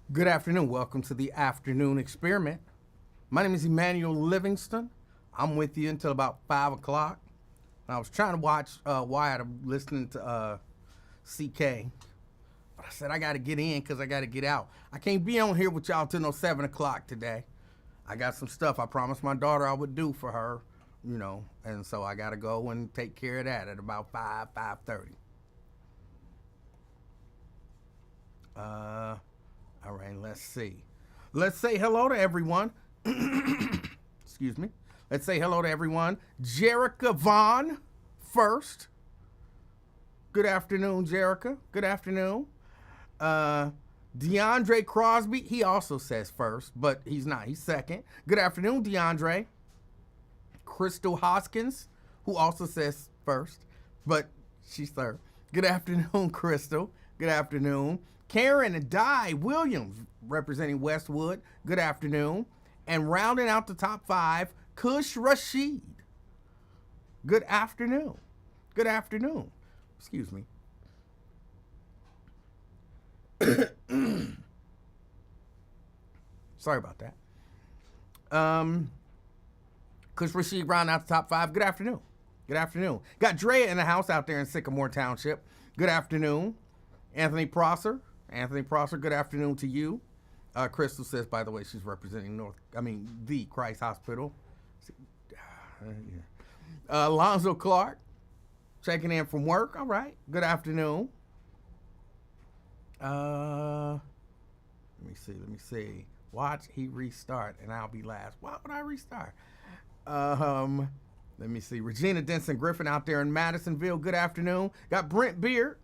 Good afternoon. Welcome to the afternoon experiment. My name is Emanuel Livingston. I'm with you until about 5 o'clock. I was trying to watch Wyatt. I'm listening to CK. But I said I got to get in because I got to get out. I can't be on here with y'all till no 7 o'clock today. I got some stuff I promised my daughter I would do for her, and so I got to go and take care of that at about 5:30. All right, let's see. Let's say hello to everyone. Excuse me. Let's say hello to everyone. Jerica Vaughn first. Good afternoon, Jerica. Good afternoon. DeAndre Crosby, he also says first, but he's not. He's second. Good afternoon, DeAndre. Crystal Hoskins, who also says first, but she's third. Good afternoon, Crystal. Good afternoon. Karen and Di Williams, representing Westwood. Good afternoon. And rounding out the top 5, Kush Rashid. Good afternoon. Good afternoon. Excuse me. Sorry about that. Kush Rashid rounding out the top 5. Good afternoon. Good afternoon. Got Drea in the house out there in Sycamore Township. Good afternoon. Anthony Prosser. Anthony Prosser, good afternoon to you. Crystal says, by the way, she's representing the Christ Hospital. Alonzo Clark, checking in from work. All right, good afternoon. Let me see. Watch he restart, and I'll be last. Why would I restart? Let me see. Regina Denson Griffin out there in Madisonville. Good afternoon. Got Brent Beard,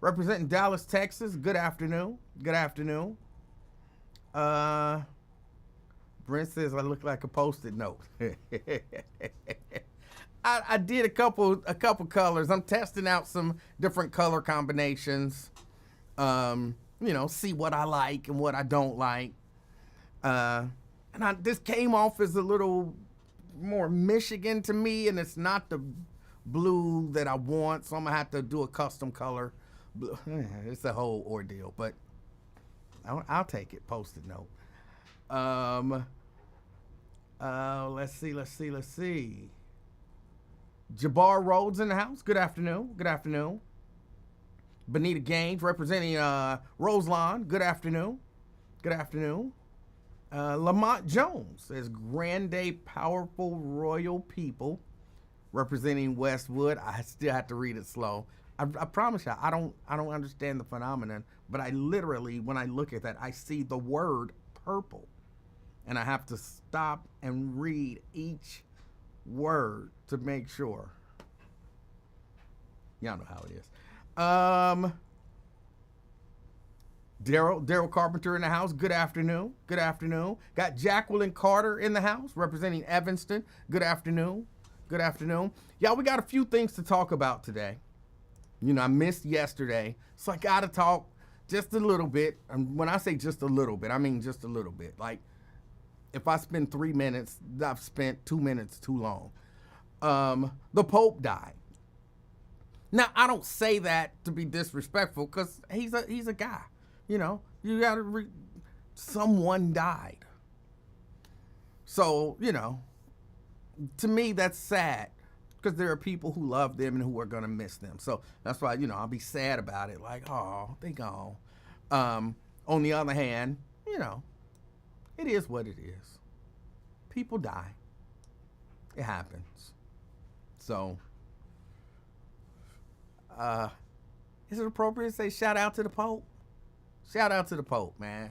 representing Dallas, Texas. Good afternoon. Good afternoon. Brent says I look like a Post-it note. I did a couple colors. I'm testing out some different color combinations. See what I like and what I don't like. This came off as a little more Michigan to me, and it's not the blue that I want, so I'm gonna have to do a custom color. It's a whole ordeal, but I'll take it. Post-it note. Let's see. Jabbar Rhodes in the house. Good afternoon. Good afternoon. Benita Gaines representing Roselawn. Good afternoon. Good afternoon. Lamont Jones says Grande Powerful Royal People representing Westwood. I still have to read it slow. I promise you, I don't understand the phenomenon, but I literally, when I look at that, I see the word purple, and I have to stop and read each word to make sure. Y'all know how it is. Daryl Carpenter in the house. Good afternoon. Good afternoon. Got Jacqueline Carter in the house, representing Evanston. Good afternoon. Good afternoon. Y'all, we got a few things to talk about today. I missed yesterday, so I got to talk just a little bit. And when I say just a little bit, I mean just a little bit. Like, if I spend 3 minutes, I've spent 2 minutes too long. The Pope died. Now, I don't say that to be disrespectful, because he's a guy. You got to someone died. So, to me, that's sad. Because there are people who love them and who are going to miss them. So that's why, I'll be sad about it. Like, oh, they gone. On the other hand, it is what it is. People die. It happens. So, is it appropriate to say shout out to the Pope? Shout out to the Pope, man.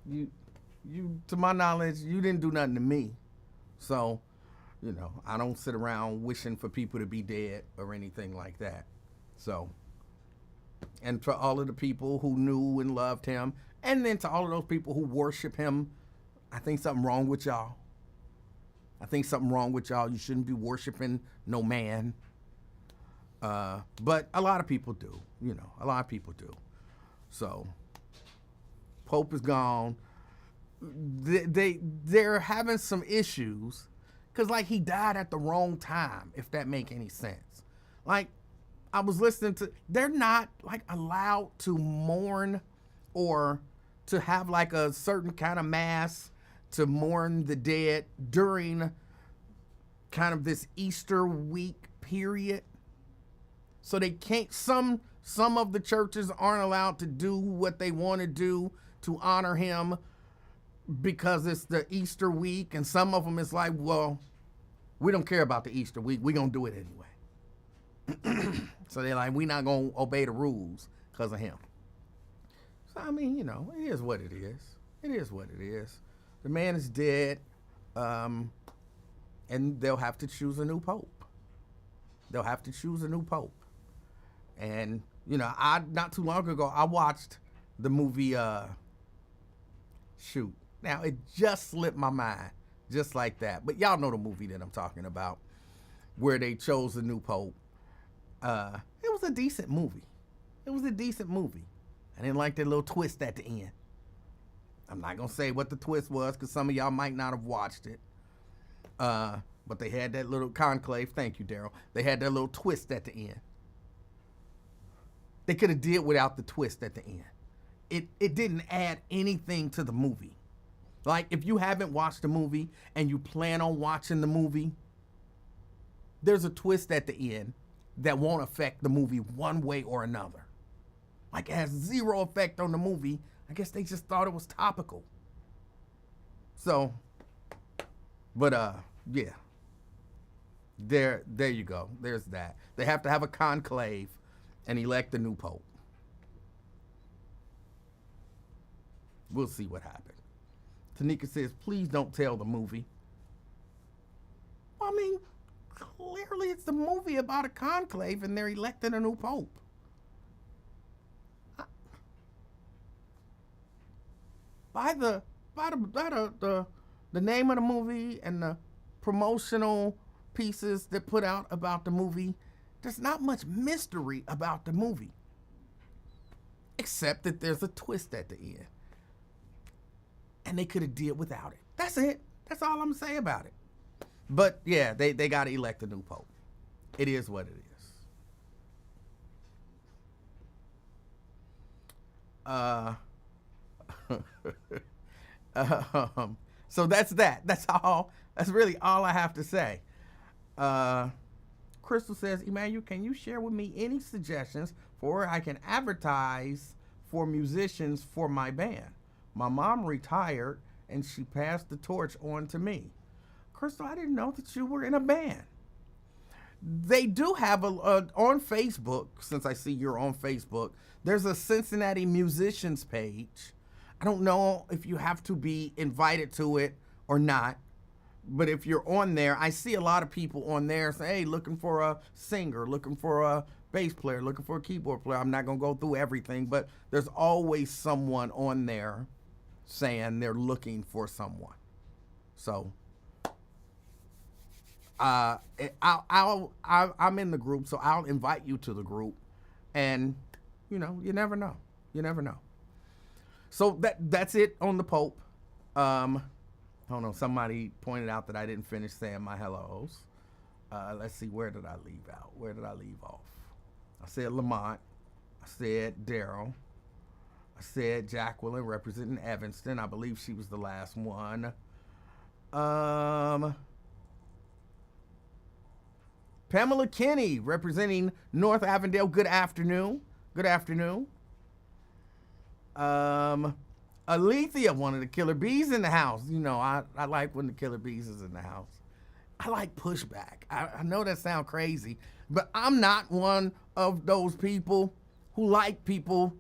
You, to my knowledge, you didn't do nothing to me. So, I don't sit around wishing for people to be dead or anything like that. So, and for all of the people who knew and loved him, and then to all of those people who worship him, I think something wrong with y'all. You shouldn't be worshiping no man. But a lot of people do. A lot of people do. So, Pope is gone. They're having some issues. Because, he died at the wrong time, if that make any sense. I was listening to, they're not, allowed to mourn or to have like a certain kind of mass to mourn the dead during kind of this Easter week period. So they can't, some of the churches aren't allowed to do what they want to do to honor him because it's the Easter week, and some of them is like, well, we don't care about the Easter week, we're gonna do it anyway. So they're like, we're not gonna obey the rules because of him. So I mean, you know, it is what it is. It is what it is. The man is dead, and they'll have to choose a new pope. They'll have to choose a new pope. And, you know, not too long ago, I watched the movie, shoot. Now, it just slipped my mind, just like that. But y'all know the movie that I'm talking about, where they chose a new pope. It was a decent movie. It was a decent movie. I didn't like that little twist at the end. I'm not going to say what the twist was because some of y'all might not have watched it. But they had that little conclave. Thank you, Daryl. They had that little twist at the end. They could have did without the twist at the end. It didn't add anything to the movie. Like, if you haven't watched the movie and you plan on watching the movie, there's a twist at the end that won't affect the movie one way or another. Like, it has zero effect on the movie. I guess they just thought it was topical. So, but yeah. There you go. There's that. They have to have a conclave and elect a new pope. We'll see what happens. Tanika says, please don't tell the movie. I mean, clearly it's the movie about a conclave and they're electing a new pope. By the name of the movie and the promotional pieces that put out about the movie, there's not much mystery about the movie. Except that there's a twist at the end. And they could have did without it. That's it. That's all I'm going to say about it. But yeah, they got to elect a new pope. It is what it is. So that's that. That's all. That's really all I have to say. Crystal says, Emanuel, can you share with me any suggestions for where I can advertise for musicians for my band? My mom retired and she passed the torch on to me. Crystal, I didn't know that you were in a band. They do have on Facebook, since I see you're on Facebook, there's a Cincinnati musicians page. I don't know if you have to be invited to it or not, but if you're on there, I see a lot of people on there say, hey, looking for a singer, looking for a bass player, looking for a keyboard player. I'm not going to go through everything, but there's always someone on there saying they're looking for someone. So I'm in the group, so I'll invite you to the group, and you know, you never know. You never know. So that's it on the Pope. I don't know. Somebody pointed out that I didn't finish saying my hellos. Let's see. Where did I leave out? Where did I leave off? I said Lamont. I said Daryl. I said Jacqueline representing Evanston. I believe she was the last one. Pamela Kinney representing North Avondale. Good afternoon. Good afternoon. Alethea, one of the Killer Bees in the house. You know, I like when the Killer Bees is in the house. I like pushback. I know that sounds crazy, but I'm not one of those people who like people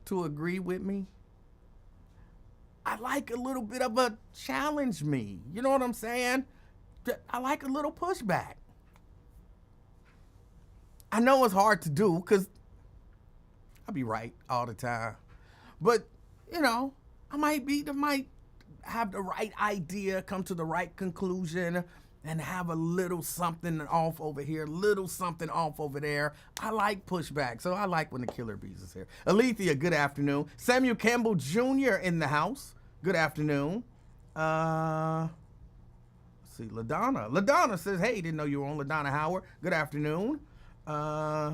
to agree with me. I like a little bit of a challenge me. You know what I'm saying? I like a little pushback. I know it's hard to do because I'll be right all the time. But, you know, I might have the right idea, come to the right conclusion, and have a little something off over here, little something off over there. I like pushback, so I like when the Killer Bees is here. Alethea, good afternoon. Samuel Campbell Jr. in the house. Good afternoon. Let's see, LaDonna. LaDonna says, hey, didn't know you were on. LaDonna Howard, good afternoon. I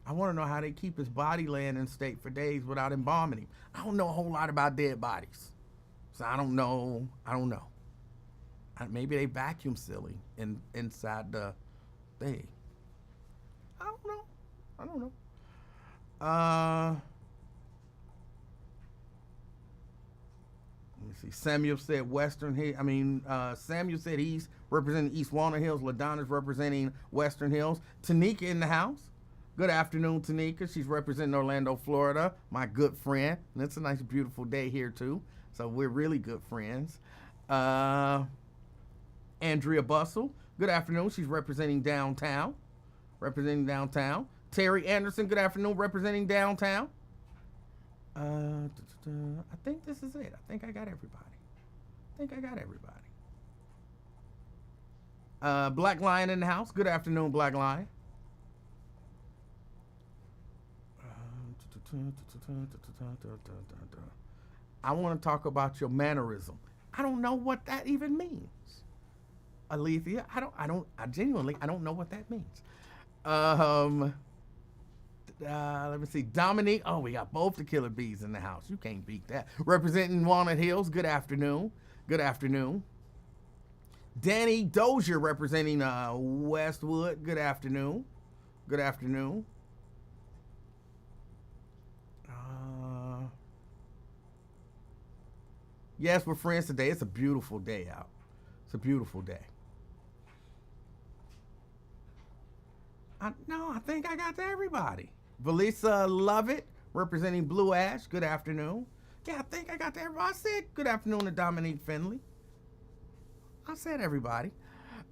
I want to know how they keep his body laying in state for days without embalming him. I don't know a whole lot about dead bodies, so I don't know. Maybe they vacuum seal him inside the thing. I don't know. Let me see. Samuel said Samuel said he's representing East Walnut Hills. LaDonna's representing Western Hills. Tanika in the house. Good afternoon, Tanika. She's representing Orlando, Florida. My good friend. And it's a nice, beautiful day here, too. So we're really good friends. Andrea Bustle. Good afternoon. She's representing downtown. Terry Anderson. Good afternoon. Representing downtown. I think this is it. I think I got everybody. Black Lion in the house. Good afternoon, Black Lion. I want to talk about your mannerism. I don't know what that even means. Alethea, I genuinely don't know what that means. Let me see. Dominique. Oh, we got both the Killer Bees in the house. You can't beat that. Representing Walnut Hills. Good afternoon. Danny Dozier representing Westwood. Good afternoon. Yes, we're friends today. It's a beautiful day out. I think I got to everybody. Valisa Lovett, representing Blue Ash. Good afternoon. Yeah, I think I got to everybody. I said good afternoon to Dominique Finley. I said everybody.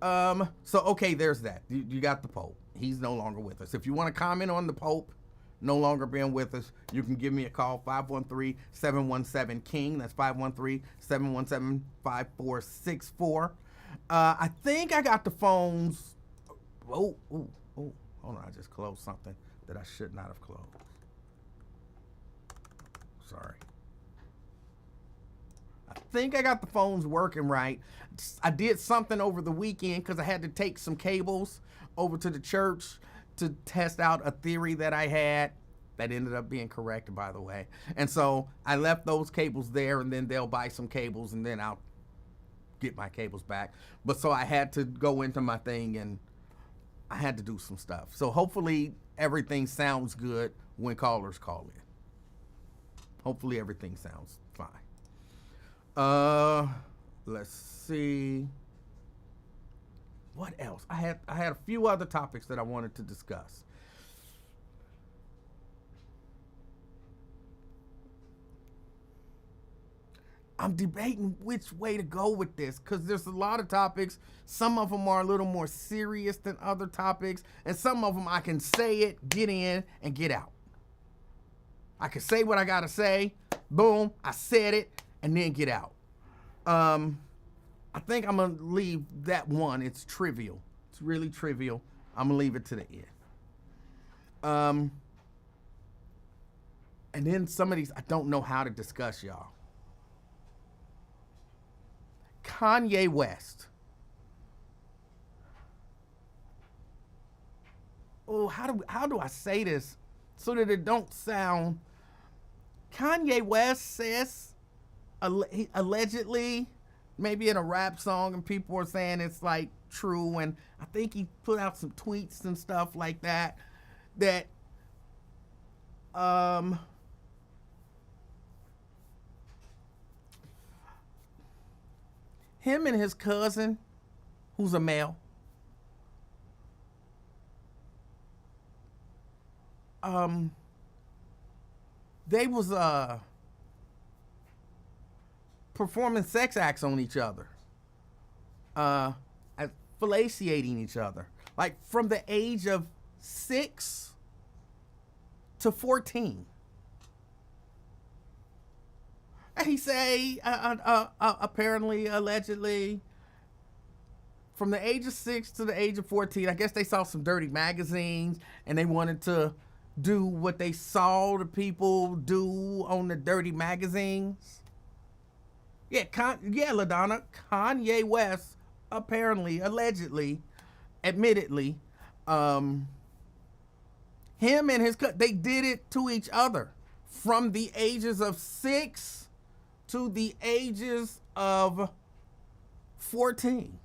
Okay, there's that. You got the Pope. He's no longer with us. If you want to comment on the Pope no longer being with us, you can give me a call, 513-717-KING. That's 513-717-5464. I think I got the phones. Hold on, I just closed something that I should not have closed. Sorry. I think I got the phones working right. I did something over the weekend because I had to take some cables over to the church to test out a theory that I had that ended up being correct, by the way. And so I left those cables there, and then they'll buy some cables, and then I'll get my cables back. But so I had to go into my thing, and I had to do some stuff. So hopefully everything sounds good when callers call in. Hopefully everything sounds fine. Let's see. What else? I had a few other topics that I wanted to discuss. I'm debating which way to go with this because there's a lot of topics. Some of them are a little more serious than other topics, and some of them I can say it, get in, and get out. I can say what I gotta say, boom, I said it, and then get out. I think I'm gonna leave that one. It's trivial. It's really trivial. I'm gonna leave it to the end. And then some of these I don't know how to discuss, y'all. Kanye West. Oh, how do I say this so that it don't sound? Kanye West says allegedly, maybe in a rap song, and people are saying it's like true, and I think he put out some tweets and stuff like that him and his cousin, who's a male, they was performing sex acts on each other, fellaciating each other, like from the age of 6 to 14. And he say, apparently, allegedly, from the age of 6 to the age of 14, I guess they saw some dirty magazines and they wanted to do what they saw the people do on the dirty magazines. Yeah, LaDonna, Kanye West apparently, allegedly, admittedly, Him and his they did it to each other from the ages of 6 to the ages of 14.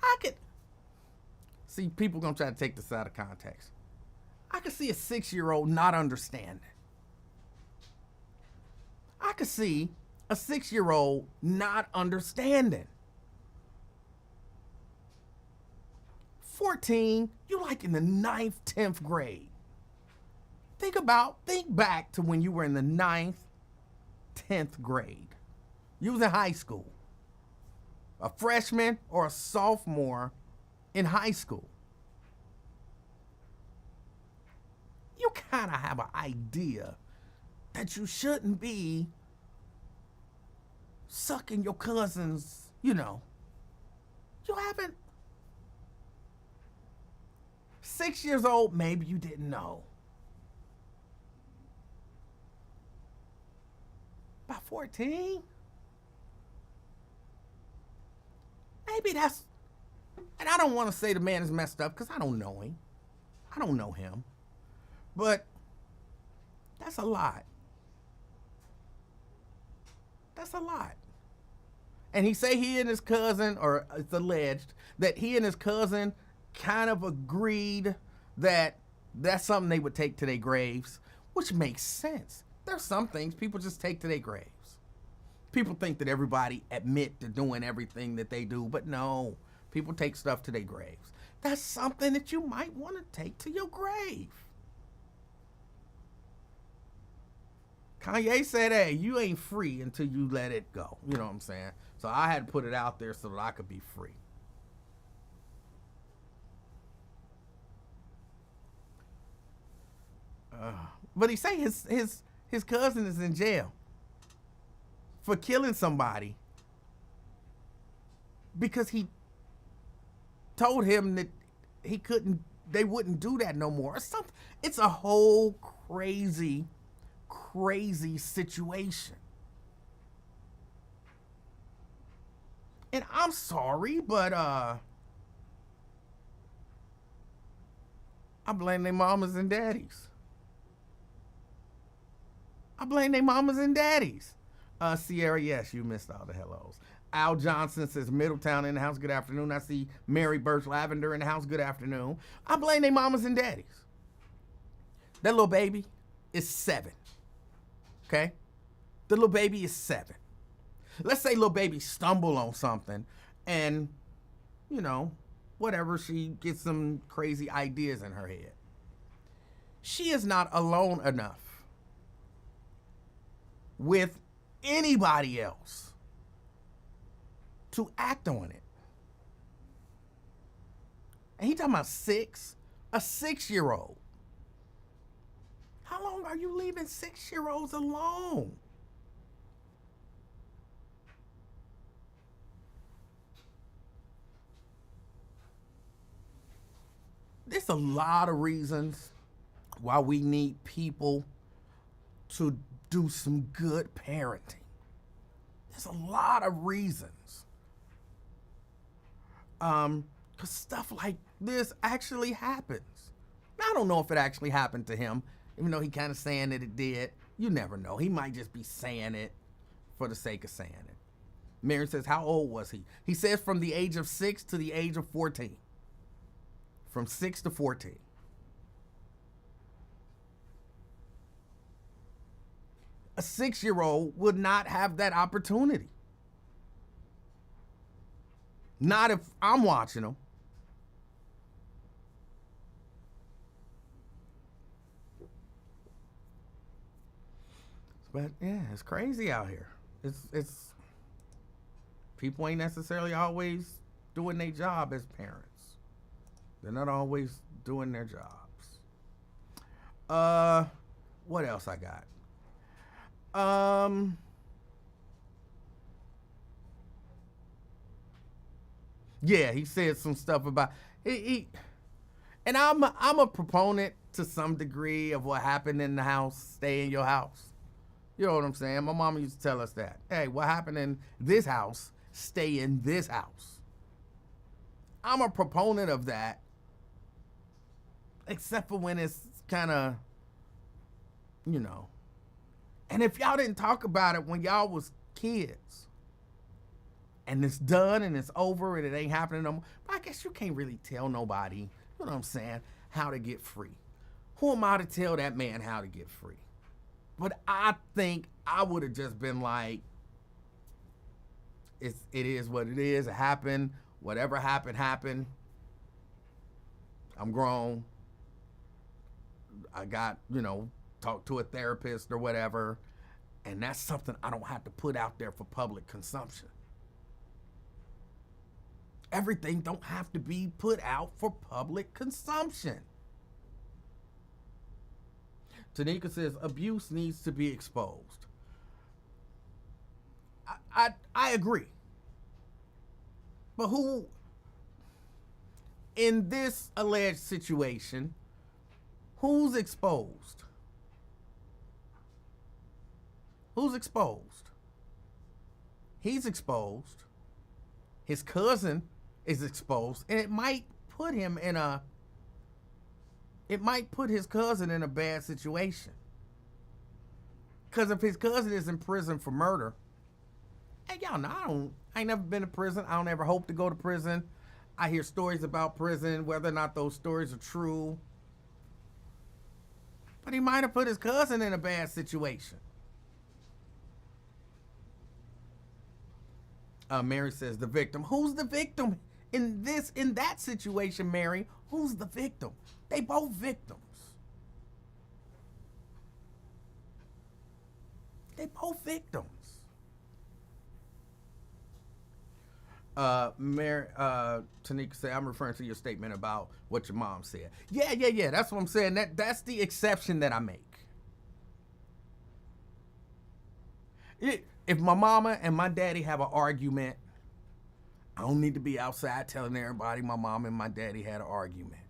I could see people gonna try to take this out of context. I could see a 6-year-old not understanding. I could see a 6-year-old not understanding. 14, you like in the 9th, 10th grade. Think back to when you were in the 9th, 10th grade. You was in high school. A freshman or a sophomore in high school. You kind of have an idea that you shouldn't be sucking your cousin's, you haven't. 6 years old, maybe you didn't know. By 14? Maybe that's, and I don't want to say the man is messed up because I don't know him. I don't know him. But that's a lot. That's a lot. And he say he and his cousin, or it's alleged that he and his cousin kind of agreed that that's something they would take to their graves, which makes sense. There's some things people just take to their graves. People think that everybody admit to doing everything that they do, but no, people take stuff to their graves. That's something that you might want to take to your grave. Kanye said, hey, you ain't free until you let it go. You know what I'm saying? So I had to put it out there so that I could be free. But he say his cousin is in jail for killing somebody because he told him that they wouldn't do that no more or something. It's a whole crazy situation. And I'm sorry, but I blame their mamas and daddies. Sierra, yes, you missed all the hellos. Al Johnson says Middletown in the house, good afternoon. I see Mary Birch Lavender in the house, good afternoon. I blame their mamas and daddies. That little baby is 7. Okay? The little baby is 7. Let's say little baby stumble on something and, whatever, she gets some crazy ideas in her head. She is not alone enough with anybody else to act on it. And he talking about 6, a 6-year-old. How long are you leaving 6-year-olds alone? There's a lot of reasons why we need people to do some good parenting. There's a lot of reasons. Because stuff like this actually happens. Now, I don't know if it actually happened to him, even though he kind of saying that it did. You never know. He might just be saying it for the sake of saying it. Mary says, how old was he? He says from the age of 6 to the age of 14. From 6 to 14. A 6-year-old would not have that opportunity. Not if I'm watching them. But yeah, it's crazy out here. It's people ain't necessarily always doing their job as parents. They're not always doing their jobs. What else I got? Yeah, he said some stuff about he and I'm a proponent to some degree of what happened in the house, stay in your house. You know what I'm saying? My mama used to tell us that. Hey, what happened in this house, stay in this house. I'm a proponent of that. except for when it's kind of, you know. And if y'all didn't talk about it when y'all was kids, and it's done and it's over and it ain't happening no more, I guess you can't really tell nobody, you know what I'm saying, how to get free. Who am I to tell that man how to get free? But I think I would have just been like, it is what it is. It happened. Whatever happened, happened. I'm grown. I got, talk to a therapist or whatever. And that's something I don't have to put out there for public consumption. Everything don't have to be put out for public consumption. Tanika says abuse needs to be exposed. I agree. But who, in this alleged situation, who's exposed? Who's exposed? He's exposed. His cousin is exposed. And it might put his cousin in a bad situation. Because if his cousin is in prison for murder, and y'all know, I ain't never been to prison. I don't ever hope to go to prison. I hear stories about prison, whether or not those stories are true. But he might have put his cousin in a bad situation. Mary says the victim. Who's the victim in that situation, Mary? Who's the victim? They both victims. They both victims. Mary, Tanika said, I'm referring to your statement about what your mom said. Yeah. That's what I'm saying. That's the exception that I make. If my mama and my daddy have an argument, I don't need to be outside telling everybody my mom and my daddy had an argument.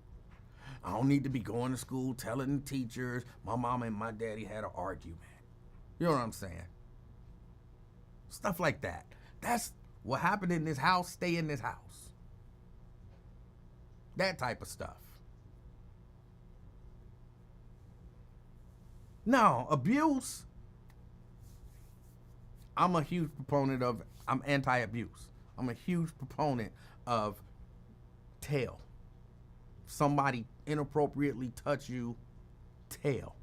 I don't need to be going to school telling the teachers my mama and my daddy had an argument. You know what I'm saying? Stuff like that. That's what happened in this house, stay in this house. That type of stuff. No, abuse. I'm a huge proponent of, I'm anti-abuse. I'm a huge proponent of tell. Somebody inappropriately touch you, tell.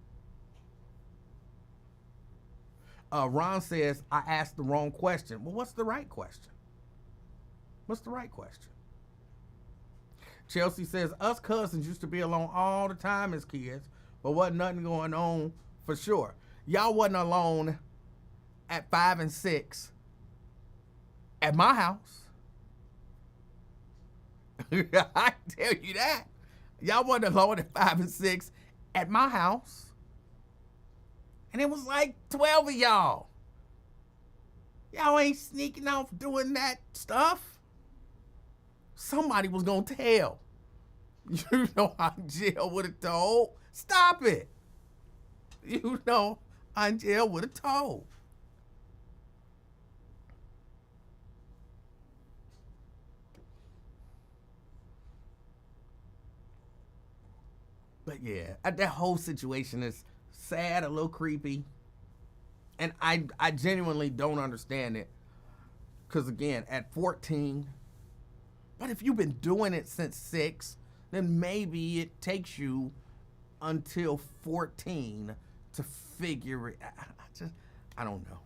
Ron says, I asked the wrong question. Well, what's the right question? What's the right question? Chelsea says, us cousins used to be alone all the time as kids, but wasn't nothing going on for sure. Y'all wasn't alone at 5 and 6 at my house. I tell you that. Y'all wasn't alone at 5 and 6 at my house. And it was like 12 of y'all. Y'all ain't sneaking off doing that stuff. Somebody was gonna tell. You know Angel would have told. Stop it. You know Angel would have told. But yeah, that whole situation is sad, a little creepy. And I genuinely don't understand it. Because again, at 14, but if you've been doing it since 6, then maybe it takes you until 14 to figure it out. I don't know.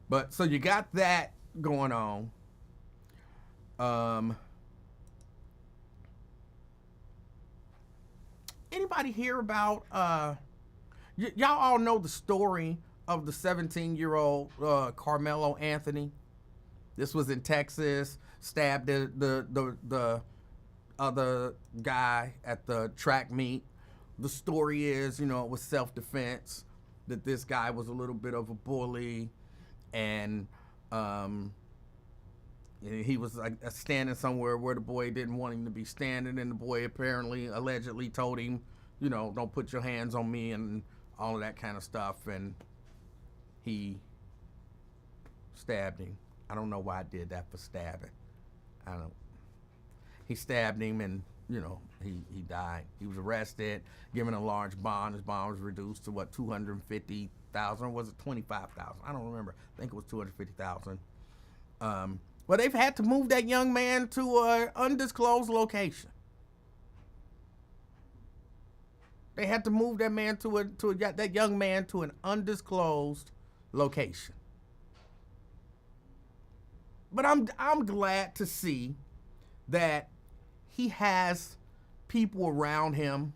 But so you got that going on. Anybody hear about y'all all know the story of the 17-year-old Carmelo Anthony? This was in Texas, stabbed the other guy at the track meet. The story is, it was self-defense, that this guy was a little bit of a bully, and he was standing somewhere where the boy didn't want him to be standing, and the boy allegedly told him, don't put your hands on me and all of that kind of stuff, and he stabbed him. I don't know why I did that for stabbing. I don't. He stabbed him, and he died. He was arrested, given a large bond. His bond was reduced to what, 250,000, or was it 25,000? I don't remember. I think it was 250,000. Well, they've had to move that young man to an undisclosed location. They had to move that man that young man to an undisclosed location. But I'm glad to see that he has people around him,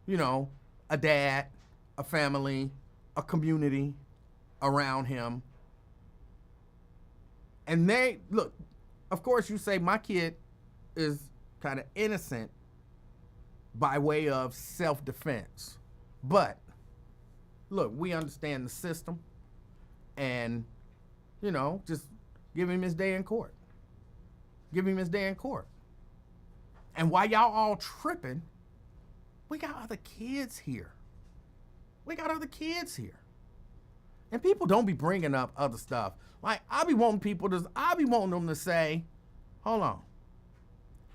a dad, a family, a community around him. And look, of course you say my kid is kind of innocent by way of self-defense. But look, we understand the system, and, just give him his day in court. Give him his day in court. And while y'all all tripping, we got other kids here. And people don't be bringing up other stuff. Like, I be wanting them to say, hold on,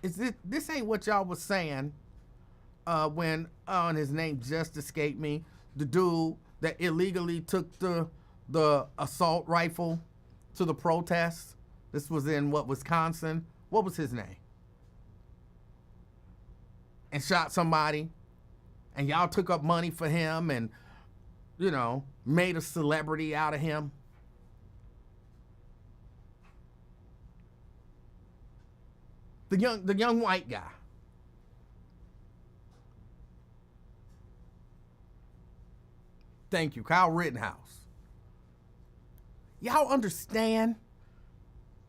this ain't what y'all was saying when, and his name just escaped me, the dude that illegally took the assault rifle to the protest. This was in Wisconsin. What was his name? And shot somebody, and y'all took up money for him and, made a celebrity out of him. The young white guy. Thank you, Kyle Rittenhouse. Y'all understand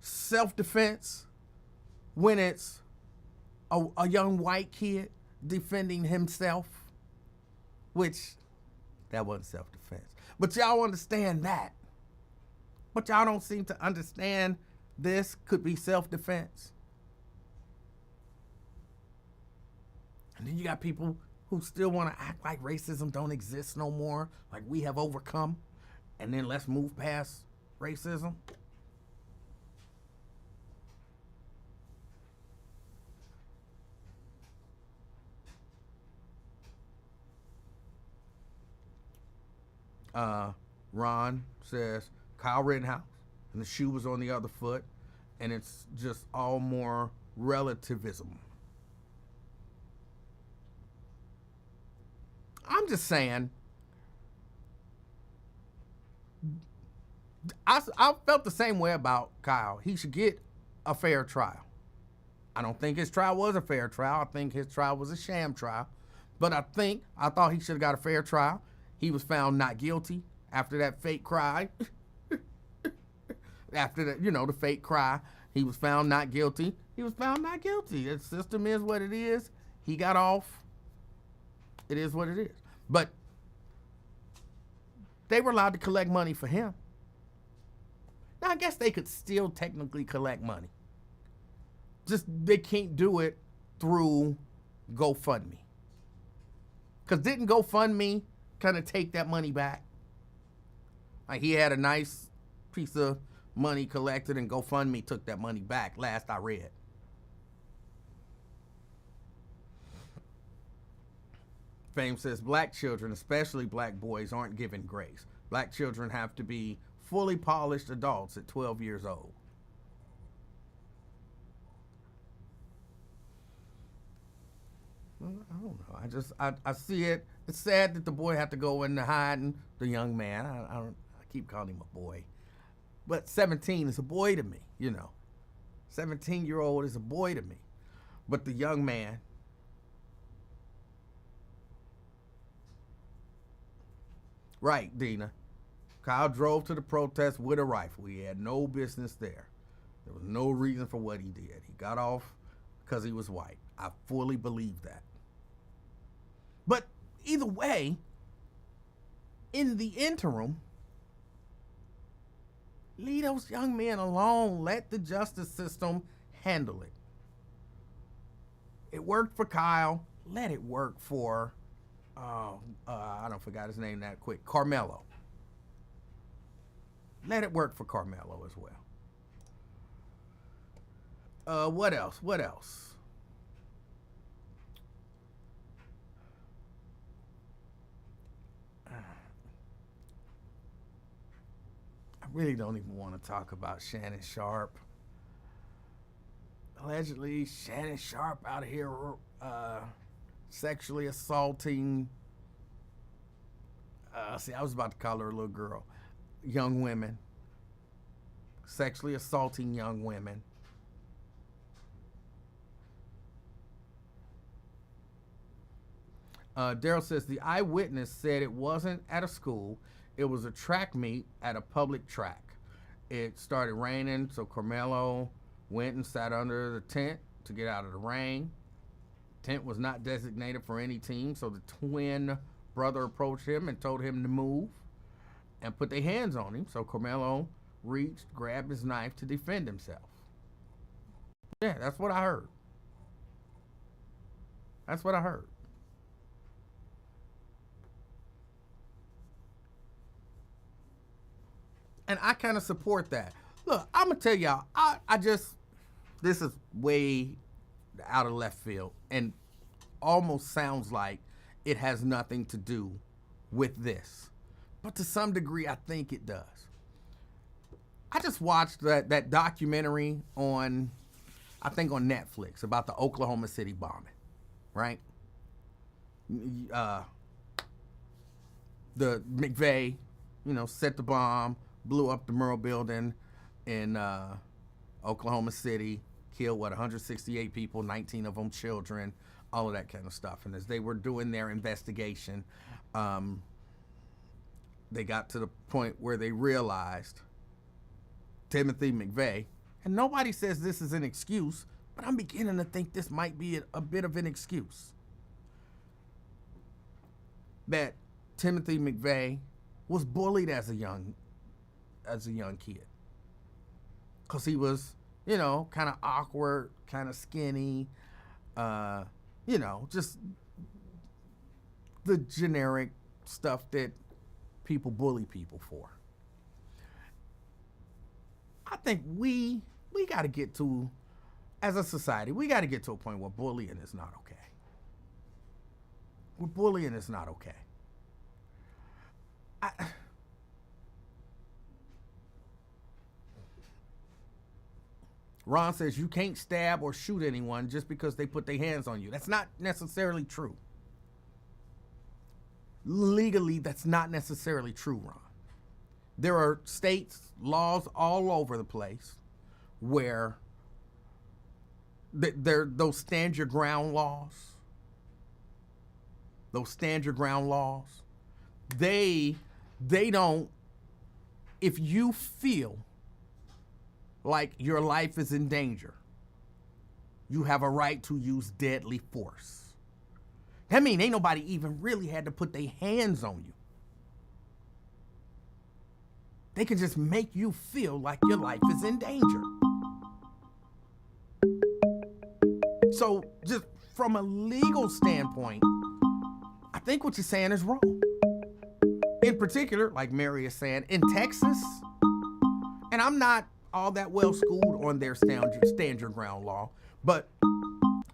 self-defense when it's a young white kid defending himself? Which, that wasn't self-defense. But y'all understand that. But y'all don't seem to understand this could be self-defense. And then you got people who still want to act like racism don't exist no more, like we have overcome, and then let's move past racism. Ron says Kyle Rittenhouse, and the shoe was on the other foot, and it's just all more relativism. I'm just saying, I felt the same way about Kyle. He should get a fair trial. I don't think his trial was a fair trial. I think his trial was a sham trial. But I thought he should have got a fair trial. He was found not guilty after that fake cry. After the fake cry, he was found not guilty. He was found not guilty. The system is what it is. He got off. It is what it is. But they were allowed to collect money for him. Now, I guess they could still technically collect money. Just they can't do it through GoFundMe. Because didn't GoFundMe kind of take that money back? Like, he had a nice piece of money collected, and GoFundMe took that money back, last I read. Fame says black children, especially black boys, aren't given grace. Black children have to be fully polished adults at 12 years old. I don't know. I see it. It's sad that the boy had to go into hiding. The young man. I keep calling him a boy, but 17 is a boy to me. 17-year-old is a boy to me, but the young man. Right, Dina. Kyle drove to the protest with a rifle. He had no business there. There was no reason for what he did. He got off because he was white. I fully believe that. But either way, in the interim, leave those young men alone. Let the justice system handle it. It worked for Kyle. Let it work for, I don't forgot his name that quick, Carmelo. Let it work for Carmelo as well. What else? What else? I really don't even want to talk about Shannon Sharp. Allegedly, Shannon Sharp out here sexually assaulting. See, I was about to call her a little girl. Young women. Sexually assaulting young women. Daryl says the eyewitness said it wasn't at a school. It was a track meet at a public track. It started raining, so Carmelo went and sat under the tent to get out of the rain. Tent was not designated for any team, so the twin brother approached him and told him to move and put their hands on him. So Carmelo reached, grabbed his knife to defend himself. Yeah, that's what I heard. That's what I heard. And I kind of support that. Look, I'm going to tell y'all, this is way out of left field and almost sounds like it has nothing to do with this. But to some degree, I think it does. I just watched that documentary on, I think on Netflix, about the Oklahoma City bombing, right? The McVeigh, set the bomb, blew up the Murrah building in Oklahoma City, killed 168 people, 19 of them children, all of that kind of stuff. And as they were doing their investigation, they got to the point where they realized Timothy McVeigh, and nobody says this is an excuse, but I'm beginning to think this might be a bit of an excuse, that Timothy McVeigh was bullied as a young kid, because he was, kind of awkward, kind of skinny, just the generic stuff that people bully people for. I think we got to get to, as a society, we got to get to a point where bullying is not okay. Where bullying is not okay. Ron says you can't stab or shoot anyone just because they put their hands on you. That's not necessarily true. Legally, that's not necessarily true, Ron. There are states, laws all over the place where those stand your ground laws. Those stand your ground laws. They don't, if you feel like your life is in danger, you have a right to use deadly force. That means ain't nobody even really had to put their hands on you. They can just make you feel like your life is in danger. So just from a legal standpoint, I think what you're saying is wrong. In particular, like Mary is saying, in Texas, and I'm not all that well schooled on their stand your ground law, but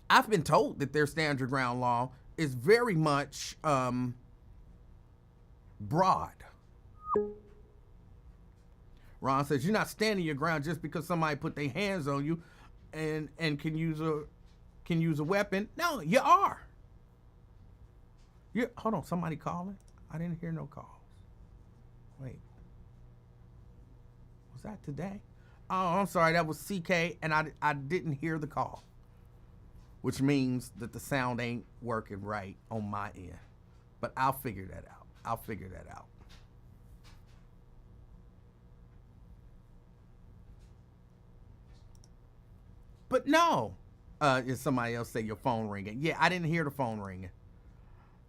I've been told that their stand your ground law is very much broad. Ron says you're not standing your ground just because somebody put their hands on you and can use a weapon. No, you are. Hold on, somebody calling? I didn't hear no calls. Wait. Was that today? Oh, I'm sorry, that was CK, and I didn't hear the call, which means that the sound ain't working right on my end. But I'll figure that out. But no, if somebody else say your phone ringing. Yeah, I didn't hear the phone ringing.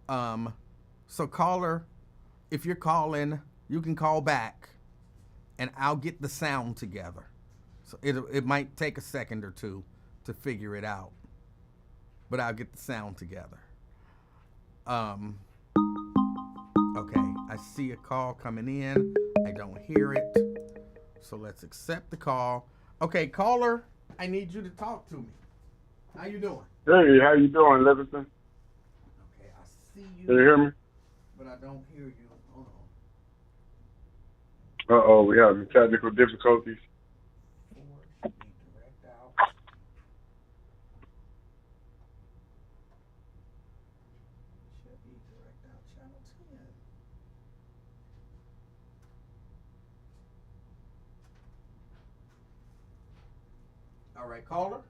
So caller, if you're calling, you can call back, and I'll get the sound together. So it might take a second or two to figure it out, but I'll get the sound together. Okay, I see a call coming in. I don't hear it, so let's accept the call. Okay, caller, I need you to talk to me. How you doing? Hey, how you doing, Livingston? Okay, I see Can you you, hear me? but I don't hear you. Hold Uh-oh, we having technical difficulties. on. Four should be direct out. Should be direct out channel 10. All right, caller.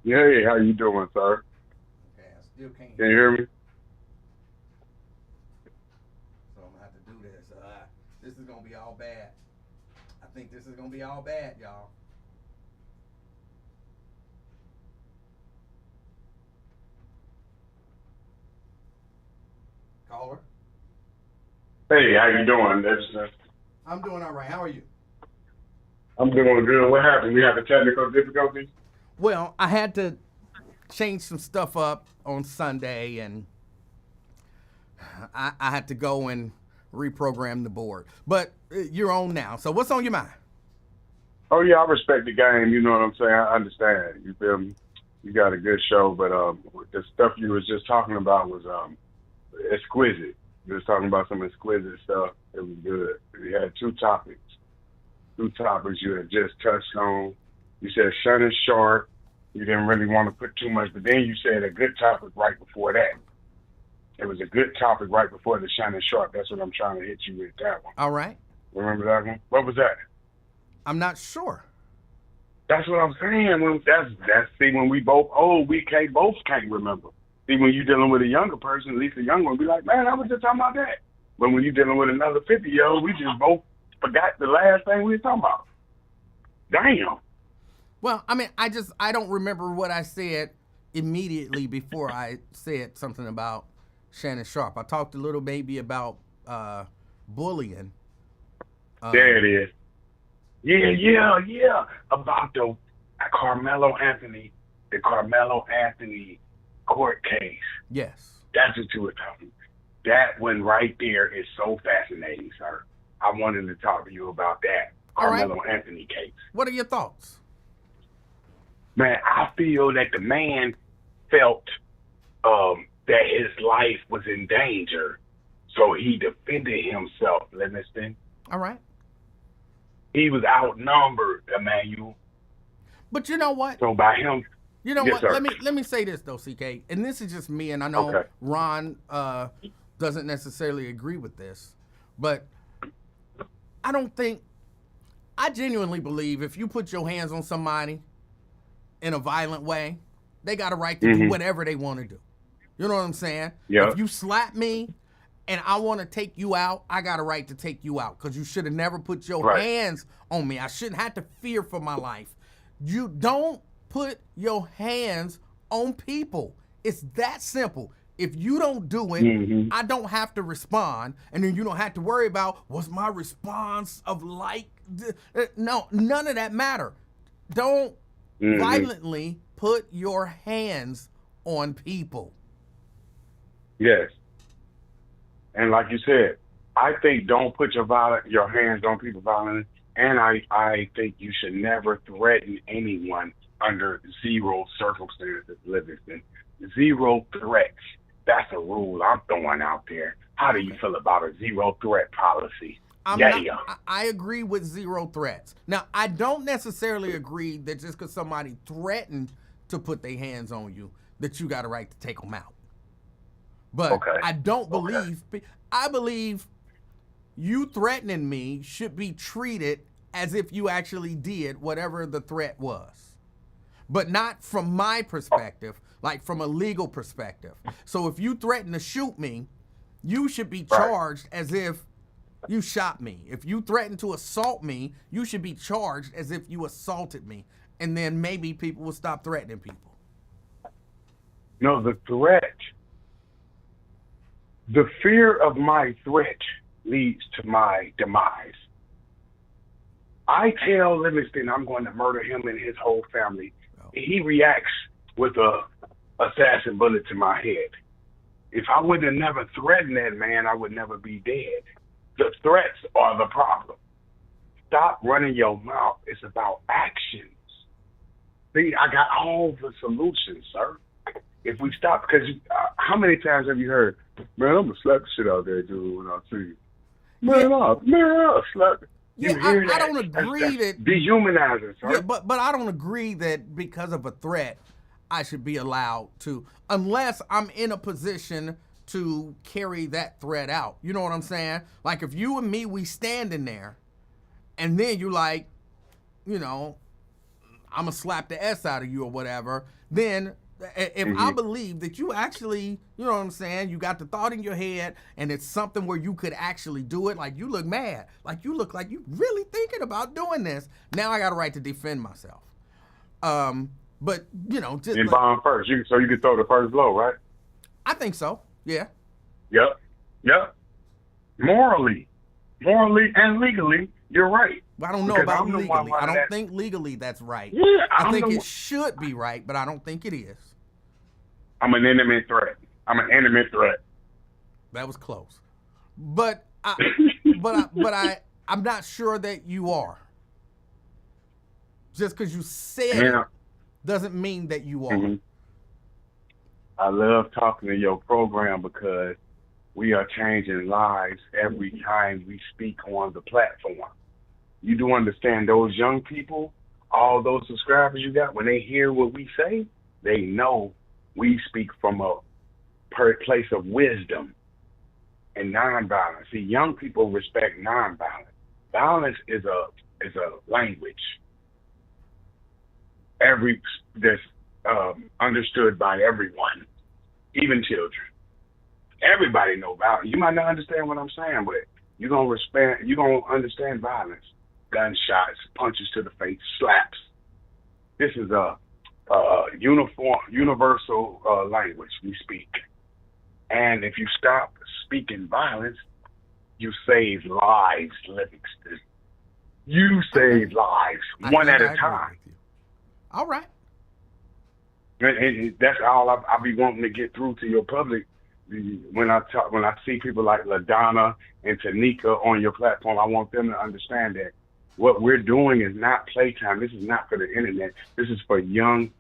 Hey, how you doing, sir? Okay, I still can't Can hear you you, hear me? so I'm gonna have to do this. This is gonna be all bad. I think this is gonna be all bad, y'all. Caller. Hey, how you doing, Livingston? I'm doing all right. How are you? I'm doing good. What happened? We having technical difficulties? Well, I had to change some stuff up on Sunday, and I had to go and reprogram the board. But you're on now. So what's on your mind? Oh, yeah, I respect the game. You know what I'm saying? I understand. You feel me? You got a good show, but the stuff you was just talking about was exquisite. You was talking about some exquisite stuff. It was good. We had two topics you had just touched on. You said Shannon Sharp. You didn't really want to put too much, but then you said a good topic right before that. It was a good topic right before the Shannon Sharp. That's what I'm trying to hit you with, that one. All right. Remember that one? What was that? I'm not sure. That's what I'm saying. See, when we both old, both can't remember. See, when you're dealing with a younger person, at least a young one, be like, man, I was just talking about that. But when you're dealing with another 50-year-old, we just both forgot the last thing we were talking about. Damn. Well, I mean, I don't remember what I said immediately before I said something about Shannon Sharp. I talked a little maybe about bullying. There it is. Yeah. About the Carmelo Anthony court case. Yes. That's what you were talking about. That one right there is so fascinating, sir. I wanted to talk to you about that Carmelo Anthony case. What are your thoughts? Man, I feel that the man felt that his life was in danger, so he defended himself, Livingston. All right. He was outnumbered, Emanuel. But you know what? So by him, you know yes, what? sir. Let me say this though, CK, and this is just me, and I know Ron doesn't necessarily agree with this, but I genuinely believe if you put your hands on somebody in a violent way, they got a right to do whatever they want to do. You know what I'm saying? Yeah. If you slap me and I want to take you out, I got a right to take you out because you should have never put your hands on me. I shouldn't have to fear for my life. You don't put your hands on people. It's that simple. If you don't do it, I don't have to respond, and then you don't have to worry about what's my response of like. No, none of that matter. Don't violently put your hands on people. Yes. And like you said, I think don't put your hands on people violently. And I think you should never threaten anyone under zero circumstances, Livingston. Zero threats. That's a rule I'm throwing out there. How do you feel about a zero threat policy? I agree with zero threats. Now, I don't necessarily agree that just because somebody threatened to put their hands on you, that you got a right to take them out. But I don't believe, I believe you threatening me should be treated as if you actually did whatever the threat was. But not from my perspective, like from a legal perspective. So if you threaten to shoot me, you should be charged as if you shot me. If you threaten to assault me, you should be charged as if you assaulted me. And then maybe people will stop threatening people. No, the fear of my threat leads to my demise. I tell Livingston I'm going to murder him and his whole family. He reacts with a assassin bullet to my head. If I would have never threatened that man, I would never be dead. The threats are the problem. Stop running your mouth. It's about actions. See, I got all the solutions, sir. If we stop, because how many times have you heard, man, I'm gonna slap the shit out there, dude, when I see you. Yeah, Man, I'll slap. yeah. You hear I that? don't agree That's that. dehumanizing, Yeah, sir. but I don't agree that because of a threat, I should be allowed to, unless I'm in a position to carry that threat out. You know what I'm saying? Like if you and me, we standing there, and then you like, you know, I'm gonna slap the S out of you or whatever. Then if I believe that you actually, you know what I'm saying, you got the thought in your head and it's something where you could actually do it, like you look mad, like you look like you really thinking about doing this. Now I got a right to defend myself. But you know, just In like, bond first, so you can throw the first blow, right? I think so. Yeah. Yep. Morally and legally, you're right. But I don't know Because about I'm the one legally. I running don't that. think legally that's right. Yeah, I I'm think the it one. should be right, but I don't think it is. I'm an intimate threat. That was close. But I'm not sure that you are. Just because you said Yeah. it doesn't mean that you are. Mhm. I love talking to your program because we are changing lives every time we speak on the platform. You do understand those young people, all those subscribers you got, when they hear what we say, they know we speak from a place of wisdom and nonviolence. See, young people respect nonviolence. Violence is a language. That's understood by everyone, even children. Everybody know violence. You might not understand what I'm saying, but you're gonna understand violence. Gunshots, punches to the face, slaps. This is a universal language we speak. And if you stop speaking violence, you save lives, Livingston. You save lives one at a time. All right. And that's all I be wanting to get through to your public. When I see people like LaDonna and Tanika on your platform, I want them to understand that what we're doing is not playtime. This is not for the internet. This is for young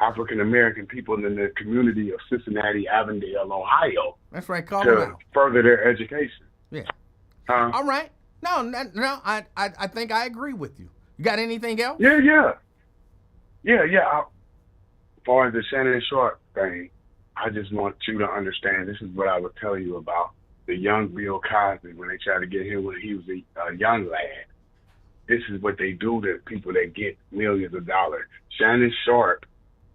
African American people in the community of Cincinnati, Avondale, Ohio. That's right. Call them out. Further their education. Yeah. All right. No. I think I agree with you. You got anything else? Yeah. As far as the Shannon Sharp thing, I just want you to understand. This is what I was telling you about the young Bill Cosby when they tried to get him when he was a young lad. This is what they do to people that get millions of dollars. Shannon Sharp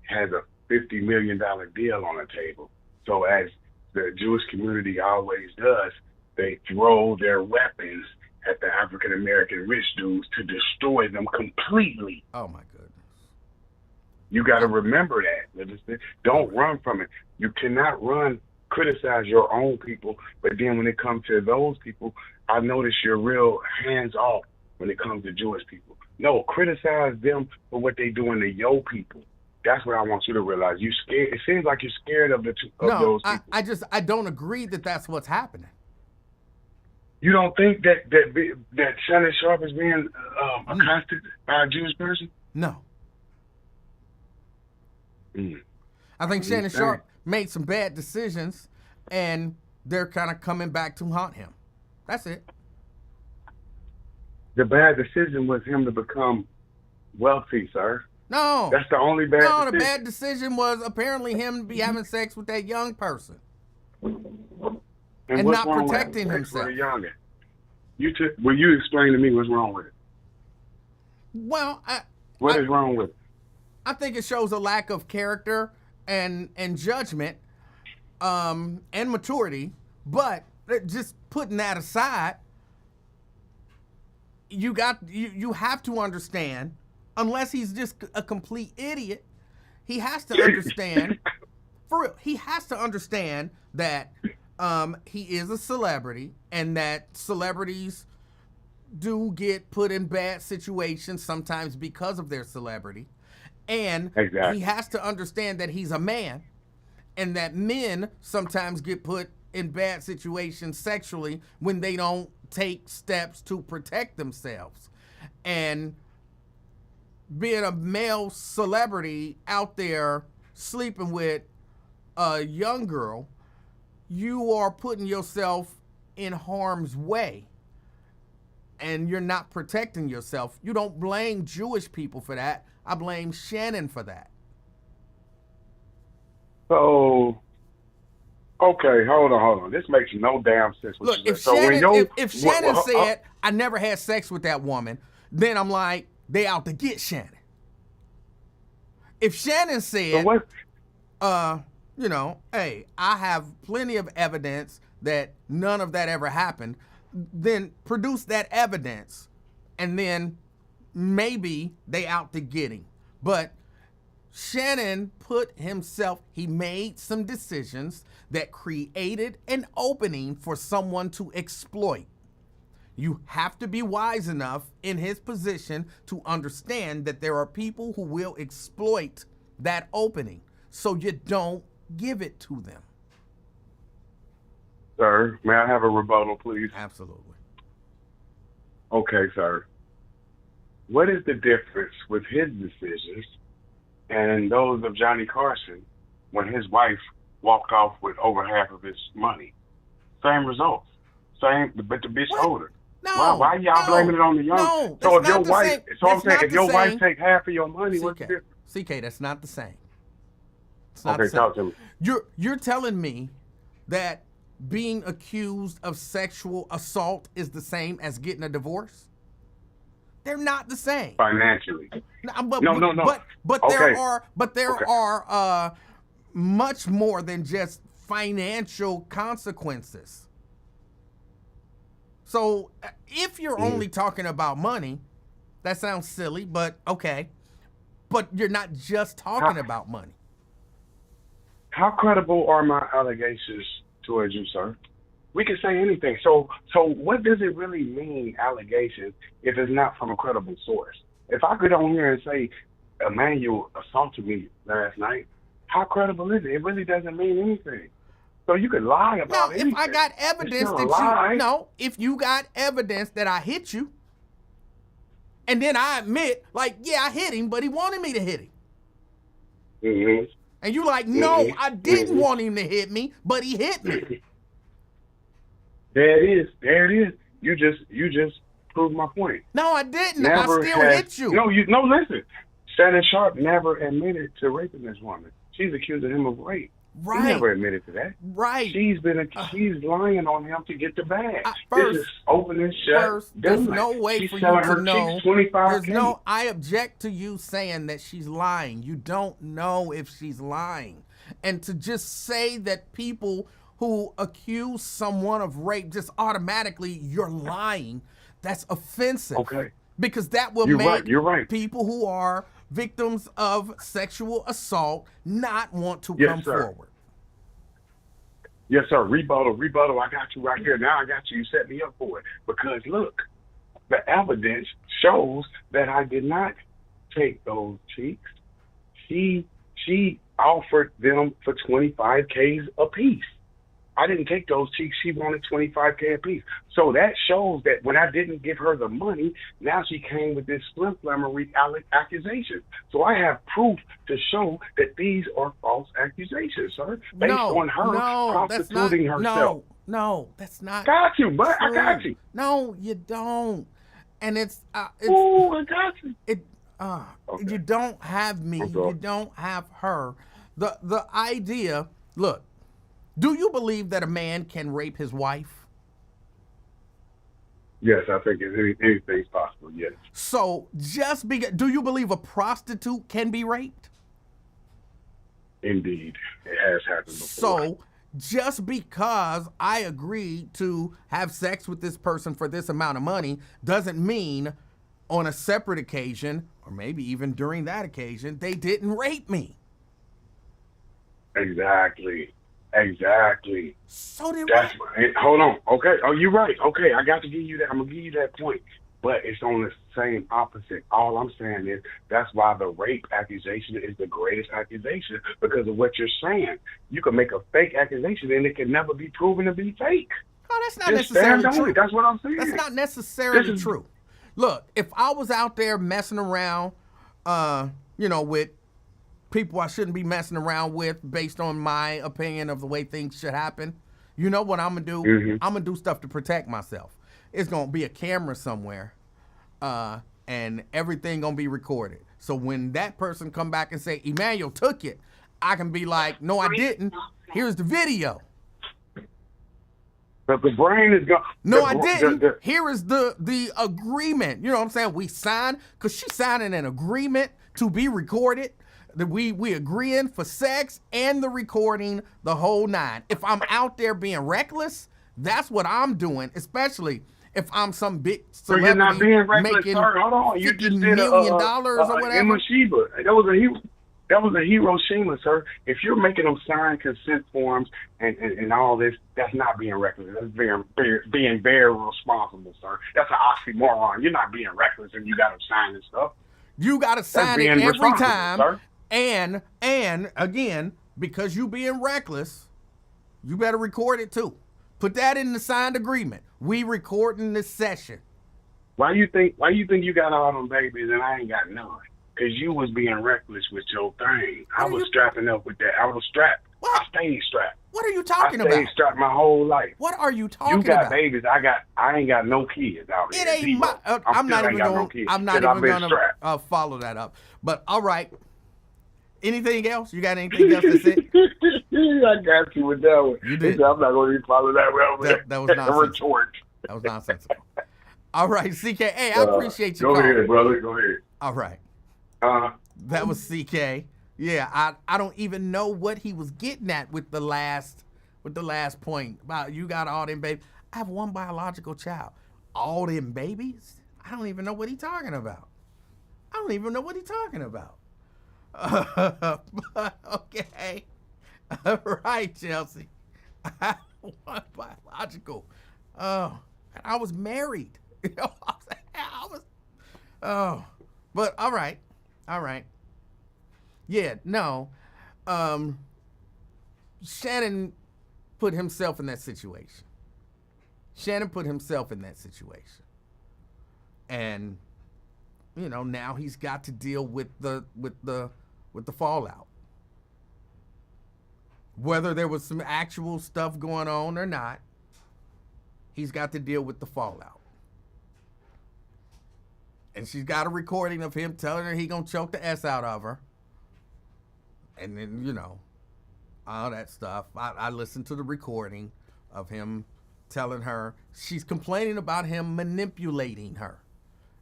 has a $50 million deal on the table. So as the Jewish community always does, they throw their weapons at the African American rich dudes to destroy them completely. Oh my goodness. You got to remember that. Don't run from it. You cannot criticize your own people, but then when it comes to those people, I notice you're real hands off when it comes to Jewish people. No, criticize them for what they doing to your people. That's what I want you to realize. You scared. It seems like you're scared of those people. I don't agree that that's what's happening. You don't think that Shannon Sharp is being accosted by a Jewish person? No. I think Shannon Sharp made some bad decisions, and they're kind of coming back to haunt him. That's it. The bad decision was him to become wealthy, sir. No. That's the only bad decision. No, the bad decision was apparently him to be having sex with that young person. And not protecting himself. Will you explain to me what's wrong with it? Well, what is wrong with it? I think it shows a lack of character and judgment and maturity. But just putting that aside, you have to understand, unless he's just a complete idiot, he has to understand, for real, he has to understand that he is a celebrity and that celebrities do get put in bad situations sometimes because of their celebrity. And he has to understand that he's a man and that men sometimes get put in bad situations sexually when they don't take steps to protect themselves. And being a male celebrity out there sleeping with a young girl, you are putting yourself in harm's way and you're not protecting yourself. You don't blame Jewish people for that. I blame Shannon for that. So, okay, hold on. This makes no damn sense. Look, if Shannon said, I never had sex with that woman, then I'm like, they out to get Shannon. If Shannon said, hey, I have plenty of evidence that none of that ever happened, then produce that evidence, and then maybe they out to get him. But Shannon he made some decisions that created an opening for someone to exploit. You have to be wise enough in his position to understand that there are people who will exploit that opening, so you don't give it to them. Sir, may I have a rebuttal, please? Absolutely. Okay, sir. What is the difference with his decisions and those of Johnny Carson when his wife walked off with over half of his money? Same results. But the bitch older. No. Why y'all blaming it on the young? No, so if your wife, if your wife take half of your money, what's the difference? CK, that's not the same. It's not the same. Talk to me. You're telling me that being accused of sexual assault is the same as getting a divorce? They're not the same. Financially. No. But there are much more than just financial consequences. So if you're only talking about money, that sounds silly, but okay. But you're not just talking about money. How credible are my allegations towards you, sir? We can say anything. So what does it really mean, allegations, if it's not from a credible source? If I get on here and say, Emanuel assaulted me last night, how credible is it? It really doesn't mean anything. So you could lie about anything. If I got evidence if you got evidence that I hit you, and then I admit, I hit him, but he wanted me to hit him. Mm-hmm. And you like, no, I didn't want him to hit me, but he hit me. There it is. You just proved my point. No, I didn't. I still hit you. No, listen. Shannon Sharp never admitted to raping this woman. She's accusing him of rape. Right. He never admitted to that. Right. She's lying on him to get the bag. This is open and shut. There's no way for you to know. I object to you saying that she's lying. You don't know if she's lying. And to just say that people who accuse someone of rape just automatically you're lying, that's offensive. Okay. Because that will make people who are victims of sexual assault not want to come forward. Yes, sir. Rebuttal. I got you right here. Now I got you. You set me up for it. Because look, the evidence shows that I did not take those cheeks. She offered them for $25K a piece. I didn't take those cheeks. She wanted $25K a piece. So that shows that when I didn't give her the money, now she came with this flimflammery accusation. So I have proof to show that these are false accusations, sir, based on her prostituting herself. No, that's not. Got you, but I got you. No, you don't. And it's I got you. Okay. You don't have me. You don't have her. The idea. Look. Do you believe that a man can rape his wife? Yes, I think anything's possible, yes. So do you believe a prostitute can be raped? Indeed. It has happened before. So just because I agreed to have sex with this person for this amount of money doesn't mean on a separate occasion, or maybe even during that occasion, they didn't rape me. Exactly. So hold on. Okay. Oh, you're right. Okay, I got to give you that. I'm gonna give you that point. But it's on the same opposite. All I'm saying is that's why the rape accusation is the greatest accusation, because of what you're saying. You can make a fake accusation and it can never be proven to be fake. No, that's not necessarily true. That's what I'm saying. That's not necessarily true. Look, if I was out there messing around with people I shouldn't be messing around with based on my opinion of the way things should happen. You know what I'm gonna do? Mm-hmm. I'm gonna do stuff to protect myself. It's gonna be a camera somewhere, and everything gonna be recorded. So when that person come back and say Emanuel took it, I can be like, no, I didn't. Here's the video. But the brain is gone. No, I didn't. Here is the agreement. You know what I'm saying? We signed, because she's signing an agreement to be recorded. That we agreeing for sex and the recording, the whole nine. If I'm out there being reckless, that's what I'm doing, especially if I'm some big celebrity. So you're not being reckless, making sir. Hold on. You $50 just did million or whatever. Hiroshima. That was a Hiroshima, sir. If you're making them sign consent forms and all this, that's not being reckless. That's being very responsible, sir. That's an oxymoron. You're not being reckless and you got to sign and stuff. You got to sign it every time. Sir. And again, because you being reckless, you better record it too. Put that in the signed agreement. We recording this session. Why you think you got all them babies and I ain't got none? Because you was being reckless with your thing. I was strapping up with that. I was strapped. What? I stayed strapped. What are you talking about? I stayed strapped my whole life. What are you talking about? You got babies. I ain't got no kids out here. It ain't my. I'm not even gonna follow that up. But all right. Anything else? You got anything else to say? I got you with that one. You did. I'm not going to follow that well. That was nonsensical. That was nonsensical. All right, CK. Hey, I appreciate you. Go ahead, brother. Go ahead. All right. That was CK. Yeah, I don't even know what he was getting at with the last point about you got all them babies. I have one biological child. All them babies? I don't even know what he's talking about. Okay. All right, Chelsea. I have one biological. Oh, and I was married. But all right. Yeah, no. Shannon put himself in that situation. And now he's got to deal with the fallout. Whether there was some actual stuff going on or not, he's got to deal with the fallout. And she's got a recording of him telling her he gonna choke the S out of her. And then, all that stuff. I listened to the recording of him telling her, she's complaining about him manipulating her.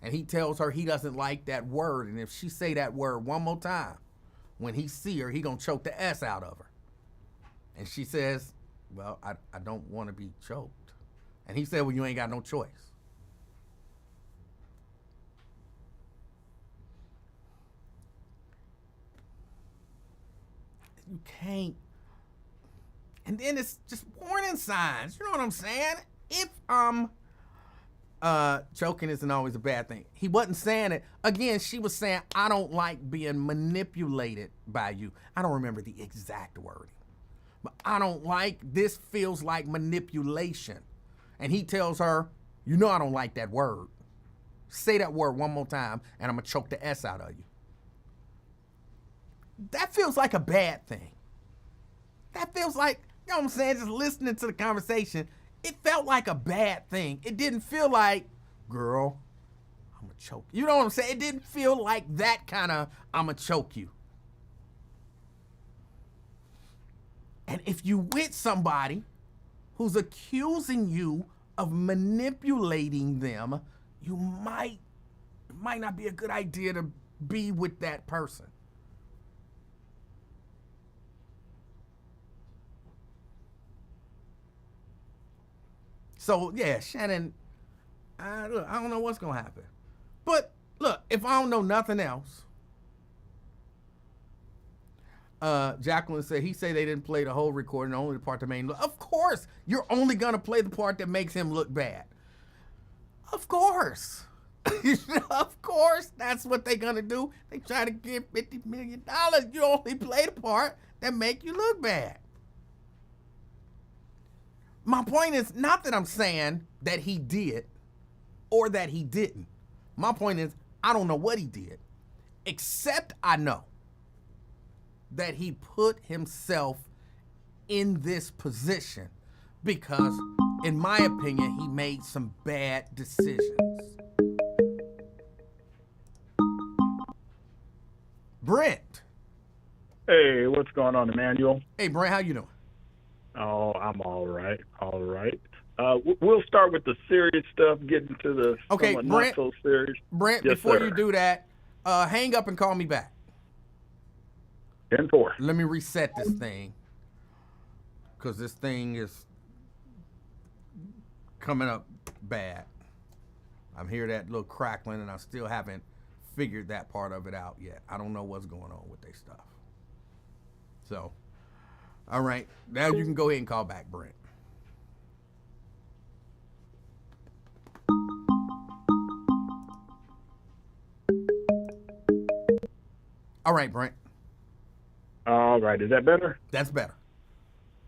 And he tells her he doesn't like that word. And if she say that word one more time, when he see her, he gonna choke the S out of her. And she says, well, I don't want to be choked. And he said, well, you ain't got no choice. You can't. And then it's just warning signs. You know what I'm saying? If choking isn't always a bad thing. He wasn't saying it. Again, she was saying, I don't like being manipulated by you. I don't remember the exact wording. But I don't like, this feels like manipulation. And he tells her, I don't like that word. Say that word one more time and I'm going to choke the S out of you. That feels like a bad thing. That feels like, you know what I'm saying, just listening to the conversation, it felt like a bad thing. It didn't feel like, girl, I'm going to choke you. You know what I'm saying? It didn't feel like that kind of, I'm going to choke you. And if you with somebody who's accusing you of manipulating them, it might not be a good idea to be with that person. So, yeah, Shannon, I don't know what's going to happen. But, look, if I don't know nothing else, Jacqueline said, he said they didn't play the whole recording, only the part that made him look. Of course, you're only going to play the part that makes him look bad. Of course. Of course, that's what they're going to do. They try to get $50 million. You only play the part that make you look bad. My point is not that I'm saying that he did or that he didn't. My point is, I don't know what he did. Except I know that he put himself in this position because, in my opinion, he made some bad decisions. Brent. Hey, what's going on, Emanuel? Hey, Brent, how you doing? Oh, I'm all right. All right. We'll start with the serious stuff, get into the somewhat not so serious. Brent, yes, before sir. you do that, hang up and call me back. 10-4. Let me reset this thing because this thing is coming up bad. I'm hearing that little crackling, and I still haven't figured that part of it out yet. I don't know what's going on with their stuff. So, all right, now you can go ahead and call back, Brent. All right, Brent. All right. Is that better? That's better.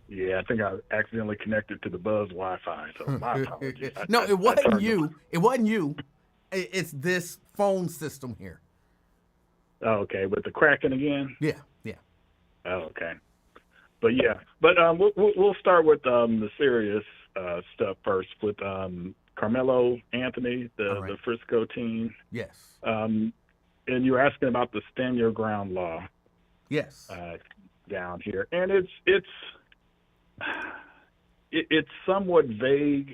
Yeah, I think I accidentally connected to the Buzz Wi-Fi, so my apologies. No, it wasn't you. It wasn't you. It's this phone system here. Oh, okay, with the cracking again? Yeah. Oh, okay. But we'll start with the serious stuff first with Carmelo Anthony, the Frisco team. Yes. And you're asking about the stand your ground law. Yes. Down here, and it's somewhat vague,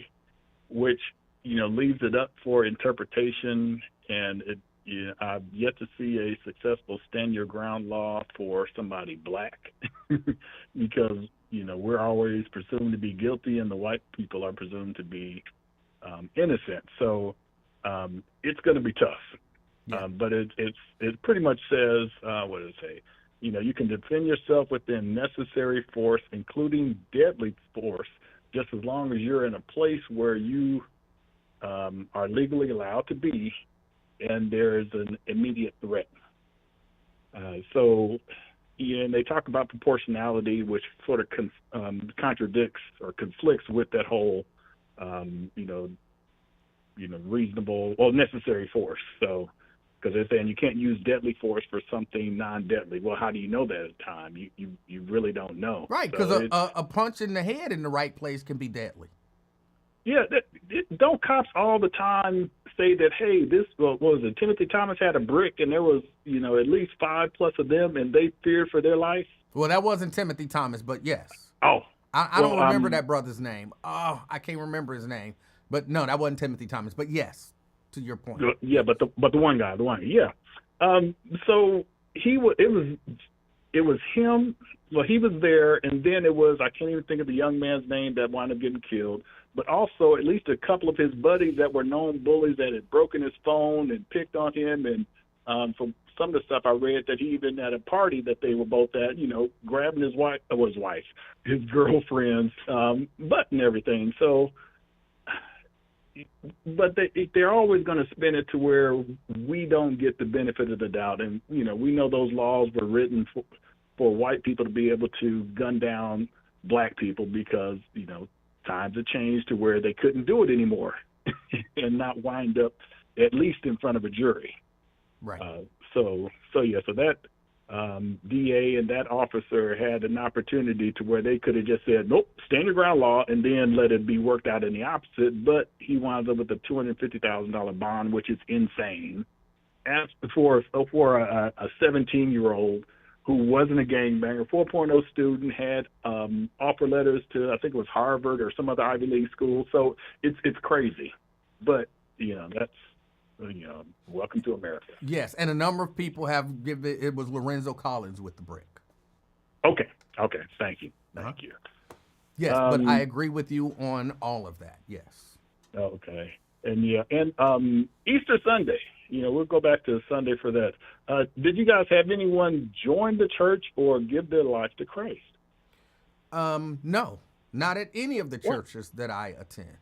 which leaves it up for interpretation, and I've yet to see a successful stand your ground law for somebody black because we're always presumed to be guilty and the white people are presumed to be innocent. So it's going to be tough. Yeah. But it pretty much says, what does it say? You can defend yourself within necessary force, including deadly force, just as long as you're in a place where you are legally allowed to be and there is an immediate threat. And they talk about proportionality, which sort of contradicts or conflicts with that whole, reasonable or necessary force. So, because they're saying you can't use deadly force for something non-deadly. Well, how do you know that at the time? You really don't know. Right, because a punch in the head in the right place can be deadly. Yeah, don't cops all the time say that, hey, what was it, Timothy Thomas had a brick and there was, at least 5+ of them and they feared for their life? Well, that wasn't Timothy Thomas, but yes. Oh. I don't remember that brother's name. Oh, I can't remember his name. But no, that wasn't Timothy Thomas. But yes, to your point. Yeah, but the one guy, yeah. So it was him. Well, he was there, and then it was, I can't even think of the young man's name that wound up getting killed, but also at least a couple of his buddies that were known bullies that had broken his phone and picked on him. And from some of the stuff I read, that he even at a party that they were both at, grabbing his girlfriend's butt and everything. So, but they're always going to spin it to where we don't get the benefit of the doubt. And, we know those laws were written for white people to be able to gun down black people because, times have changed to where they couldn't do it anymore and not wind up at least in front of a jury. Right. So that DA and that officer had an opportunity to where they could have just said, nope, stand your ground law, and then let it be worked out in the opposite. But he winds up with a $250,000 bond, which is insane. As for a 17-year-old who wasn't a gangbanger, 4.0 student, had offer letters to, I think it was Harvard or some other Ivy League school. So it's crazy. But, that's, welcome to America. Yes, and a number of people have given it was Lorenzo Collins with the brick. Okay, thank you. Yes, but I agree with you on all of that, yes. Okay, and Easter Sunday, we'll go back to Sunday for that. Did you guys have anyone join the church or give their life to Christ? No, not at any of the churches that I attend.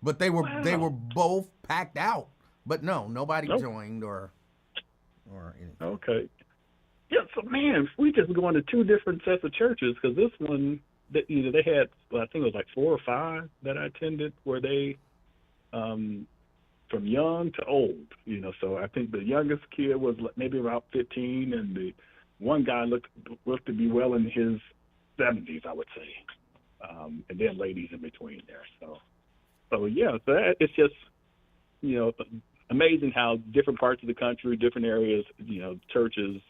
But they were both packed out. But no, nobody joined or anything. Okay. Yeah, so man, we just going to two different sets of churches because this one, they had, I think it was like 4 or 5 that I attended where they from young to old, So I think the youngest kid was maybe about 15, and the one guy looked to be well in his 70s, I would say, and then ladies in between there. So yeah, so it's just amazing how different parts of the country, different areas, churches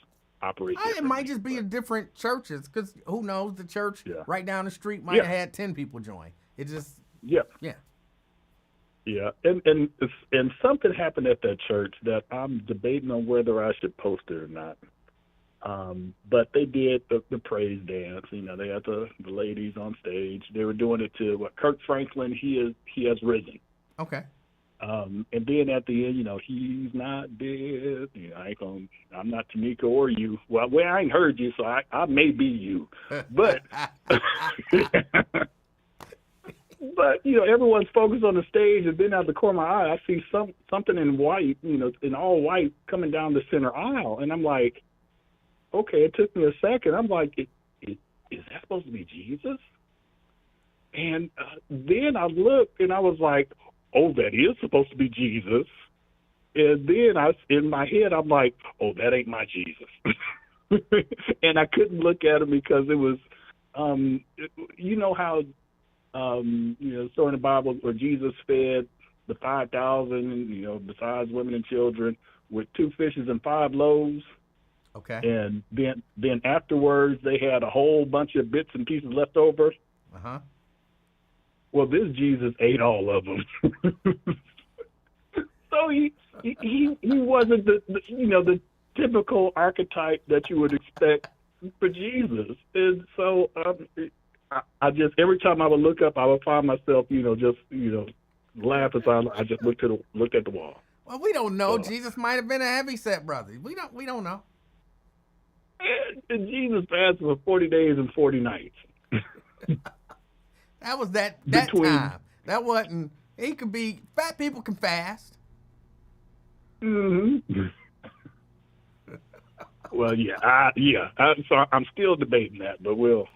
operate differently. It might just be different churches, because who knows, the church right down the street might Yeah. have had 10 people join. It just Yeah. And something happened at that church that I'm debating on whether I should post it or not. But they did the praise dance. They had the ladies on stage. They were doing it to Kirk Franklin. He has risen. Okay. And then at the end, he's not dead. I'm not Tamika or you. Well, I ain't heard you, so I may be you. But but everyone's focused on the stage, and then out the corner of my eye, I see something in white, in all white, coming down the center aisle, and I'm like, okay. It took me a second. I'm like, is that supposed to be Jesus? And then I looked, and I was like, oh, that is supposed to be Jesus. And then in my head, I'm like, oh, that ain't my Jesus. And I couldn't look at him because it was, how, story in the Bible where Jesus fed the 5,000, besides women and children, with 2 fishes and 5 loaves. Okay. And then afterwards, they had a whole bunch of bits and pieces left over. Uh-huh. Well, this Jesus ate all of them. So he wasn't the typical archetype that you would expect for Jesus. And so I just, every time I would look up, I would find myself, laughing. So I just looked at the wall. Well, we don't know. Jesus might have been a heavyset brother. We don't know. And Jesus fasted for 40 days and 40 nights. That was that time. That wasn't. He could be. Fat people can fast. Mm-hmm. Well, So I'm still debating that, but we'll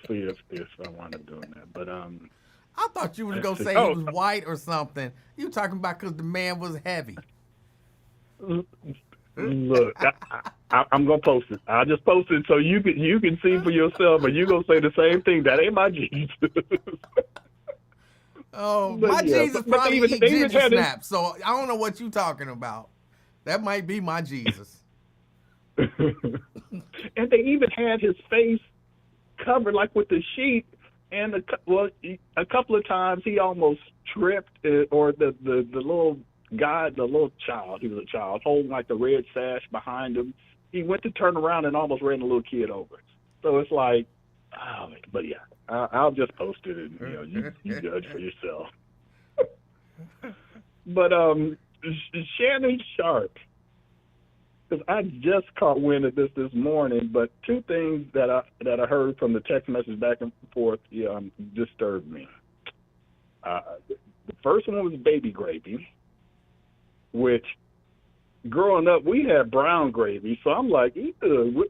see if I wind up doing that. But I thought you was gonna say he was white or something. You talking about because the man was heavy. Look, I'm gonna post it. I'll just post it so you can see for yourself, and you're gonna say the same thing. That ain't my Jesus. Oh, but my Jesus probably eat ginger snaps, so I don't know what you talking about. That might be my Jesus. And they even had his face covered like with the sheet, and a couple of times he almost tripped, or the little guy, the little child, he was a child, holding like the red sash behind him. He went to turn around and almost ran a little kid over. So it's like, but yeah, I'll just post it, and you judge for yourself. But Shannon Sharp, because I just caught wind of this morning, but 2 things that I heard from the text message back and forth disturbed me. The first one was baby gravy, which growing up we had brown gravy, so I'm like,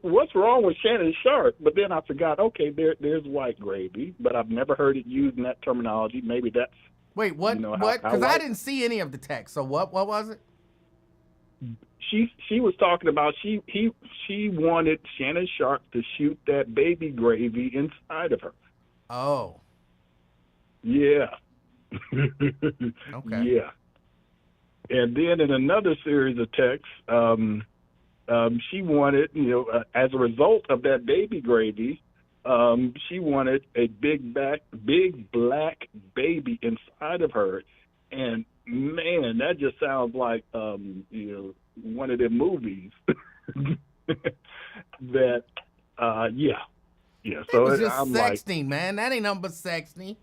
what's wrong with Shannon Sharp? But then I forgot, okay, there's white gravy, but I've never heard it used in that terminology. Maybe that's what? What? Because I didn't see any of the text. So what was it? She was talking about she wanted Shannon Sharp to shoot that baby gravy inside of her. Oh. Yeah. Okay. Yeah. And then in another series of texts, she wanted, as a result of that baby gravy, she wanted a big black baby inside of her. And man, that just sounds like one of them movies. That yeah. So it was just I'm sexting, like, man. That ain't nothing but sexting.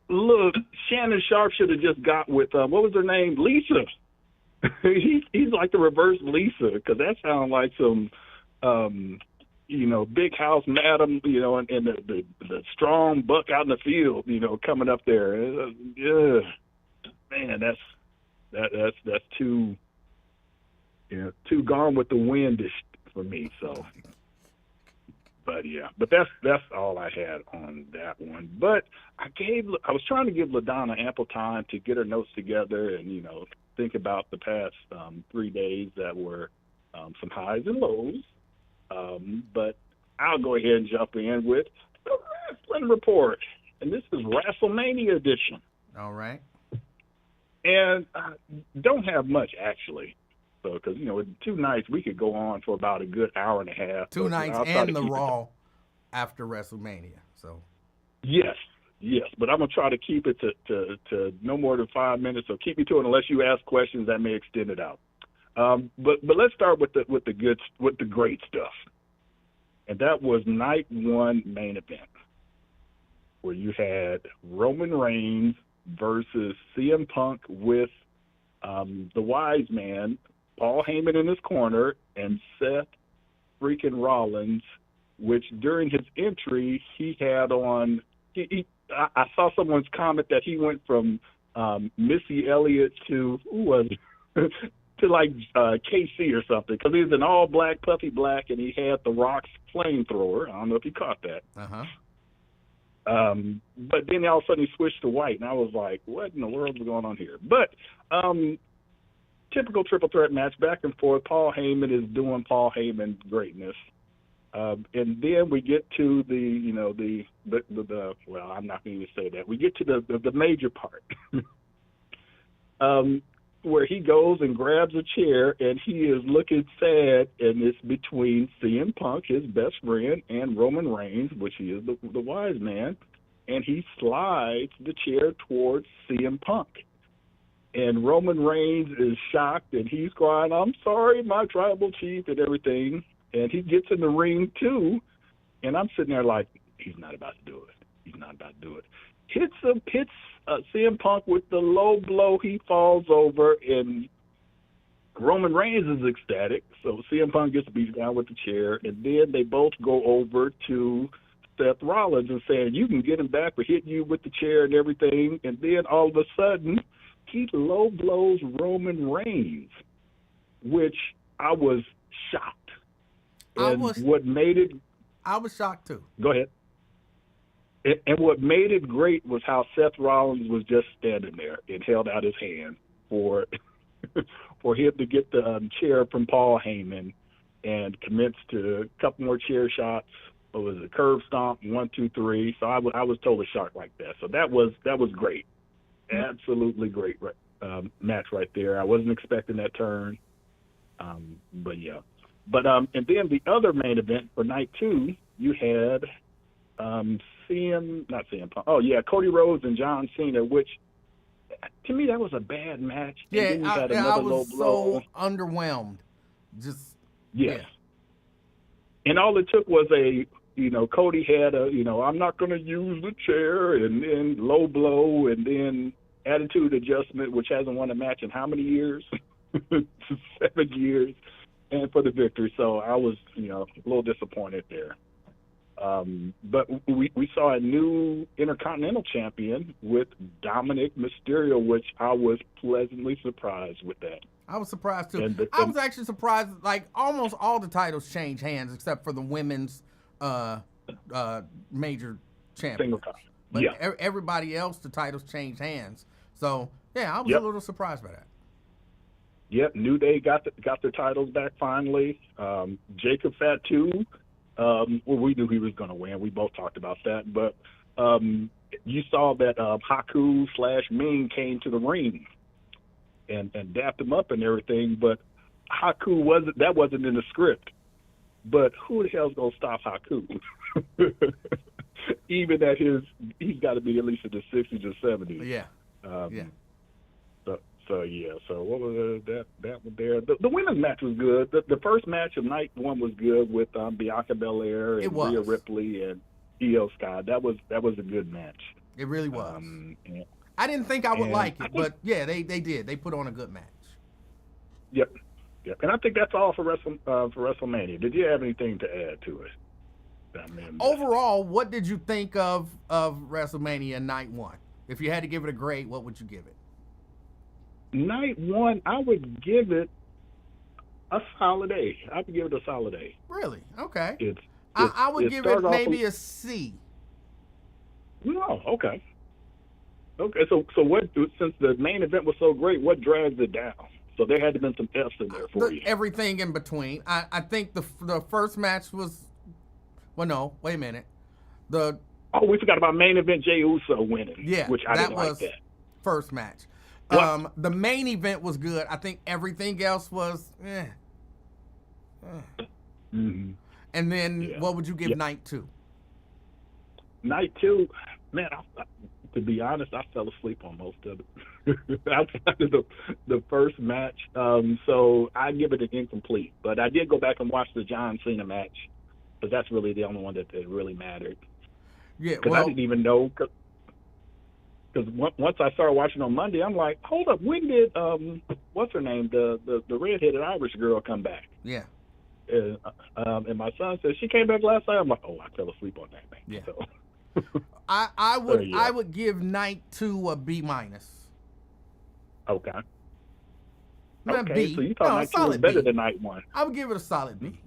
Look, Shannon Sharp should have just got with what was her name, Lisa. He's like the reverse Lisa, because that sounds like some big house madam, and the strong buck out in the field, coming up there. Man, that's too too gone with the wind for me. So but that's all I had on that one. But I was trying to give LaDonna ample time to get her notes together and think about the past 3 days that were some highs and lows. But I'll go ahead and jump in with the wrestling report, and this is WrestleMania edition. All right. And I don't have much actually. So, because, with 2 nights, we could go on for about a good hour and a half. 2 nights and the Raw after WrestleMania. So. Yes. But I'm going to try to keep it to no more than 5 minutes. So keep me to it unless you ask questions that may extend it out. But let's start with the great stuff. And that was night 1 main event, where you had Roman Reigns versus CM Punk with the wise man, Paul Heyman in his corner, and Seth freaking Rollins, which during his entry, he had on, I saw someone's comment that he went from Missy Elliott to, who was it? to like KC or something, because he was in all black, puffy black, and he had the Rock's flamethrower. I don't know if you caught that. Uh-huh. But then all of a sudden he switched to white, and I was like, what in the world is going on here? But typical triple threat match, back and forth. Paul Heyman is doing Paul Heyman greatness. And then we get to the well, I'm not going to say that. We get to the major part. Where he goes and grabs a chair, and he is looking sad, and it's between CM Punk, his best friend, and Roman Reigns, which he is the wise man, and he slides the chair towards CM Punk. And Roman Reigns is shocked, and he's crying, "I'm sorry, my tribal chief," and everything. And he gets in the ring, too, and I'm sitting there like, he's not about to do it. Hits CM Punk with the low blow. He falls over, and Roman Reigns is ecstatic. So CM Punk gets beat down with the chair, and then they both go over to Seth Rollins and saying, "You can get him back for hitting you with the chair and everything." And then all of a sudden, he low blows Roman Reigns, which I was shocked. I was shocked too. Go ahead. And what made it great was how Seth Rollins was just standing there and held out his hand for him to get the chair from Paul Heyman and commence to a couple more chair shots. It was a curb stomp, 1, 2, 3. So I was totally shocked like that. So that was great, absolutely great match right there. I wasn't expecting that turn, but yeah. But and then the other main event for night 2, you had Cody Rhodes and John Cena, which to me that was a bad match. Yeah, and then you had I low was blow. so underwhelmed. Yes. Yeah. And all it took was Cody had I'm not going to use the chair, and then low blow, and then attitude adjustment, which hasn't won a match in how many years? 7 years, and for the victory. So I was a little disappointed there. But we saw a new Intercontinental Champion with Dominic Mysterio, which I was pleasantly surprised with that. I was surprised too. I was actually surprised, like almost all the titles changed hands except for the women's major champion. Single time. But yeah. Everybody else, the titles changed hands. So yeah, I was a little surprised by that. Yep, New Day got their titles back finally. Jacob Fatu. We knew he was going to win. We both talked about that. But you saw that Haku/Ming came to the ring and dapped him up and everything. But Haku wasn't in the script. But who the hell's going to stop Haku? Even at he's got to be at least in the 60s or 70s. Yeah. Yeah. So what was that one there? The women's match was good. The first match of night 1 was good with Bianca Belair and Rhea Ripley and Io Sky. That was a good match. It really was. Yeah. I didn't think I would like it, but yeah, they did. They put on a good match. Yep. And I think that's all for WrestleMania. Did you have anything to add to it? Overall, what did you think of WrestleMania night 1? If you had to give it a grade, what would you give it? Night 1, I would give it a solid A. I would give it a solid A. Really? Okay. I would give it started off maybe a C. No, okay. Okay, so what? Since the main event was so great, what drags it down? So there had to been some F's in there for you. Everything in between. I think the first match was. Well, no, wait a minute. We forgot about main event Jey Uso winning. Yeah, which I didn't like that. First match. The main event was good. I think everything else was. Mm-hmm. And then what would you give night 2? Night 2, man. To be honest, I fell asleep on most of it. Outside of the first match, so I give it an incomplete. But I did go back and watch the John Cena match, because that's really the only one that really mattered. Yeah, because I didn't even know. Because once I started watching on Monday, I'm like, hold up, when did what's her name, the redheaded Irish girl come back? Yeah. And my son said she came back last night. I'm like, I fell asleep on that thing. Yeah. So. I would give night 2 a B-. Okay. Not okay. B. So you thought night 2 was better than night 1? I would give it a solid B.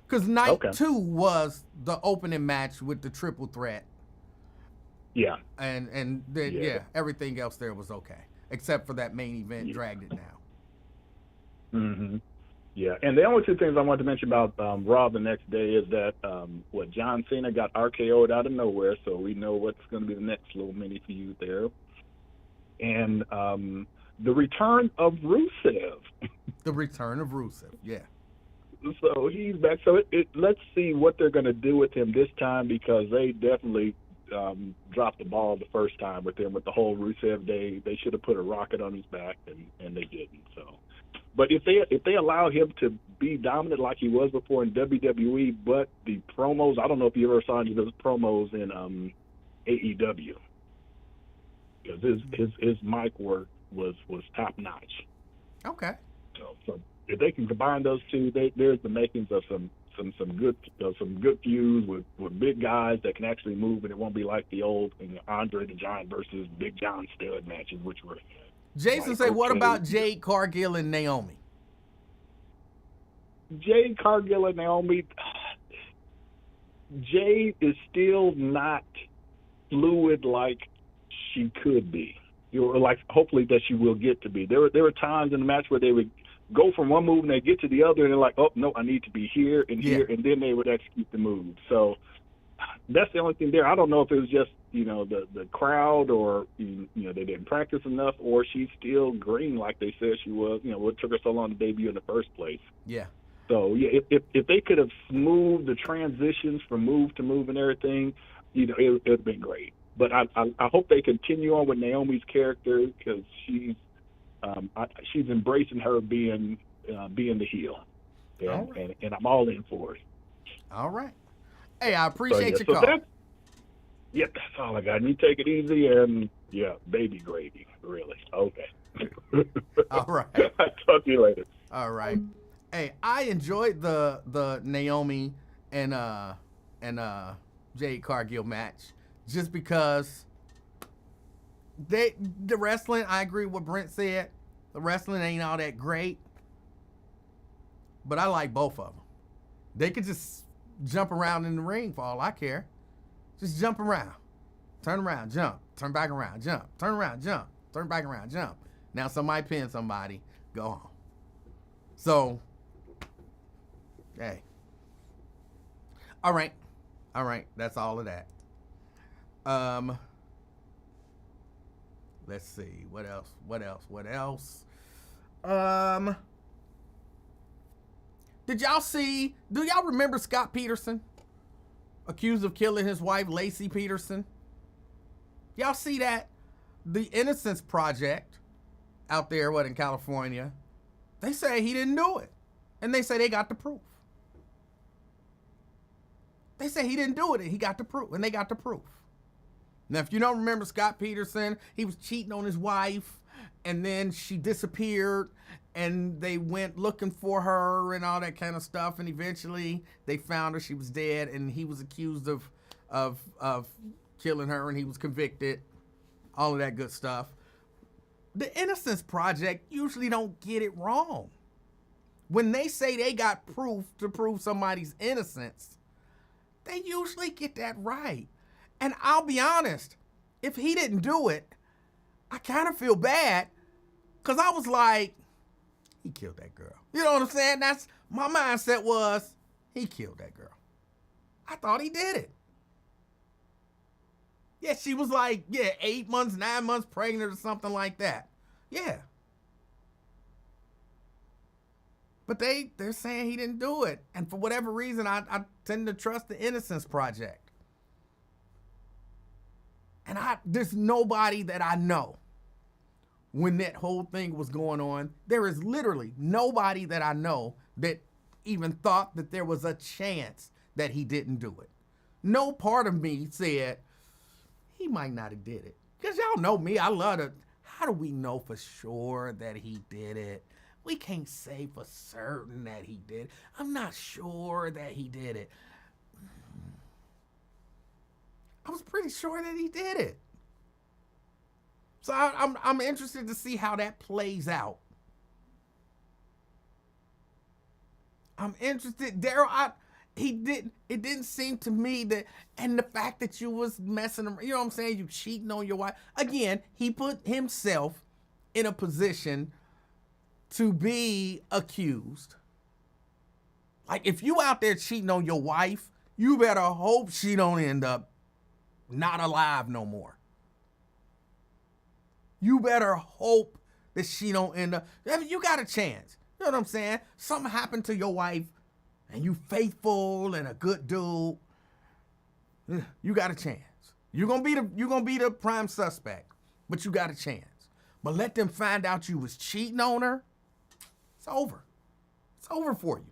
Because night 2 was the opening match with the triple threat. Yeah. And then everything else there was okay, except for that main event dragged it down. Mm-hmm. Yeah, and the only 2 things I wanted to mention about Raw the next day is that John Cena got RKO'd out of nowhere, so we know what's going to be the next little mini feud there. And the return of Rusev. The return of Rusev, yeah. So he's back. So let's see what they're going to do with him this time, because they definitely dropped the ball the first time with him with the whole Rusev Day. They should have put a rocket on his back, and they didn't. So. But if they allow him to be dominant like he was before in WWE, but the promos, I don't know if you ever saw any of those promos in AEW, because his mic work was top notch. Okay. So if they can combine those 2, there's the makings of some good feuds with big guys that can actually move, and it won't be like the old Andre the Giant versus Big John Studd matches, which were. Jason said, what about Jade Cargill and Naomi? Jade Cargill and Naomi, Jade is still not fluid like she could be, or like hopefully that she will get to be. There were times in the match where they would go from one move and they get to the other, and they're like, oh, no, I need to be here and here, and then they would execute the move. So that's the only thing there. I don't know if it was just, the crowd, or, they didn't practice enough, or she's still green like they said she was, what took her so long to debut in the first place. Yeah. So, if they could have smoothed the transitions from move to move and everything, it would have been great. But I hope they continue on with Naomi's character, because she's embracing her being the heel. And I'm all in for it. All right. Hey, I appreciate your call. That's all I got. And you take it easy, and baby gravy, really. Okay. All right. I'll talk to you later. All right. Hey, I enjoyed the Naomi and Jade Cargill match, just because the wrestling, I agree with what Brent said. The wrestling ain't all that great, but I like both of them. They could just jump around in the ring for all I care. Just jump around. Turn around, jump. Turn back around, jump. Turn around, jump. Turn back around, jump. Now somebody pin somebody, go home. So, hey. All right. That's all of that. Let's see. What else? Did y'all see, do y'all remember Scott Peterson? Accused of killing his wife, Lacey Peterson? Y'all see that? The Innocence Project out there, in California, they say he didn't do it. And they say they got the proof. They say he didn't do it, and he got the proof, and they got the proof. Now, if you don't remember Scott Peterson, he was cheating on his wife, and then she disappeared, and they went looking for her and all that kind of stuff, and eventually they found her. She was dead, and he was accused of killing her, and he was convicted. All of that good stuff. The Innocence Project usually don't get it wrong. When they say they got proof to prove somebody's innocence, They usually get that right. And I'll be honest, if he didn't do it, I kind of feel bad because I was like, he killed that girl. You know what I'm saying? That's my mindset was, he killed that girl. I thought he did it. Yeah, she was like, 8 months, 9 months pregnant or something like that. Yeah. But they're saying he didn't do it. And for whatever reason, I tend to trust the Innocence Project. And there's nobody that I know when that whole thing was going on. There is literally nobody that I know that even thought that there was a chance that he didn't do it. No part of me said, he might not have did it. Because y'all know me, I love to, how do we know for sure that he did it? We can't say for certain that he did. I'm not sure that he did it. I was pretty sure that he did it. So I'm interested to see how that plays out. I'm interested, Daryl. It didn't seem to me that, and the fact that you was messing around, you know what I'm saying? You cheating on your wife. Again, he put himself in a position to be accused. Like, if you out there cheating on your wife, you better hope she don't end up not alive no more. You better hope that she don't end up, I mean, you got a chance. You know what I'm saying? Something happened to your wife and you faithful and a good dude. You got a chance. You're gonna be the prime suspect, but you got a chance. But let them find out you was cheating on her. It's over. It's over for you.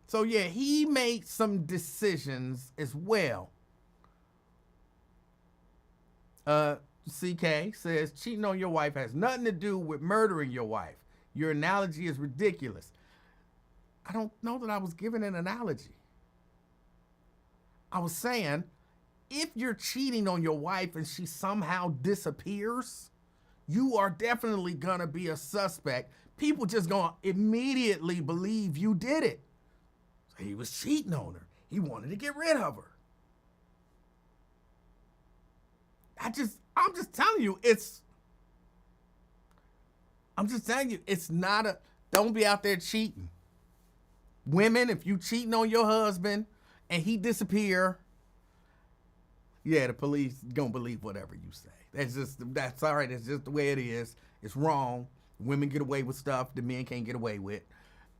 So yeah, he made some decisions as well. CK says, cheating on your wife has nothing to do with murdering your wife. Your analogy is ridiculous. I don't know that I was giving an analogy. I was saying, if you're cheating on your wife and she somehow disappears, you are definitely gonna be a suspect. People just gonna immediately believe you did it. So he was cheating on her. He wanted to get rid of her. I'm just telling you, it's not don't be out there cheating. Women, if you cheating on your husband and he disappear, yeah, the police gonna believe whatever you say. That's all right. It's just the way it is. It's wrong. Women get away with stuff the men can't get away with.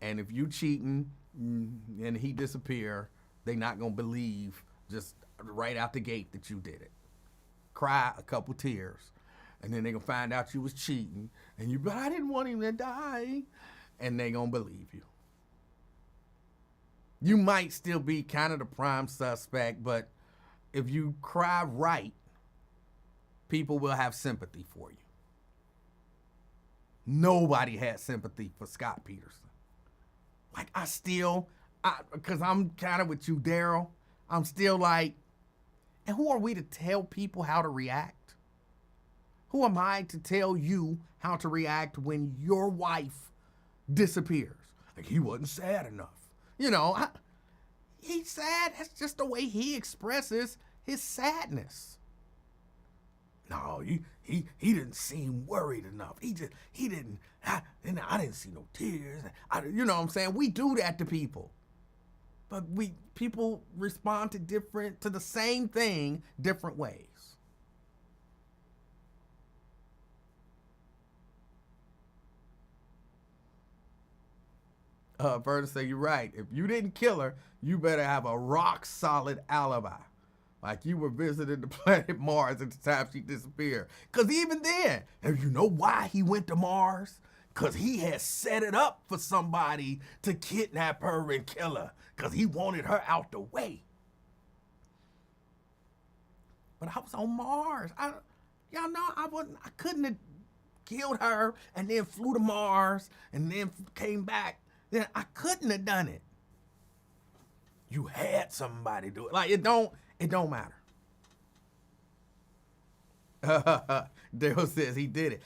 And if you cheating and he disappear, they not gonna believe just right out the gate that you did it. Cry a couple tears, and then they gonna find out you was cheating, and you, but I didn't want him to die, and they gonna believe you. You might still be kind of the prime suspect, but if you cry right, people will have sympathy for you. Nobody had sympathy for Scott Peterson. Like, because I'm kind of with you, Daryl, I'm still like, and who are we to tell people how to react? Who am I to tell you how to react when your wife disappears? Like, he wasn't sad enough. You know, he's sad. That's just the way he expresses his sadness. No, he didn't seem worried enough. I didn't see no tears. You know what I'm saying? We do that to people. But people respond to the same thing different ways. Verta say, you're right. If you didn't kill her, you better have a rock solid alibi. Like you were visiting the planet Mars at the time she disappeared. Because even then, and you know why he went to Mars? Because he had set it up for somebody to kidnap her and kill her. Because he wanted her out the way. But I was on Mars. Y'all know I couldn't have killed her and then flew to Mars and then came back. Then I couldn't have done it. You had somebody do it. Like it don't matter. Dale says he did it.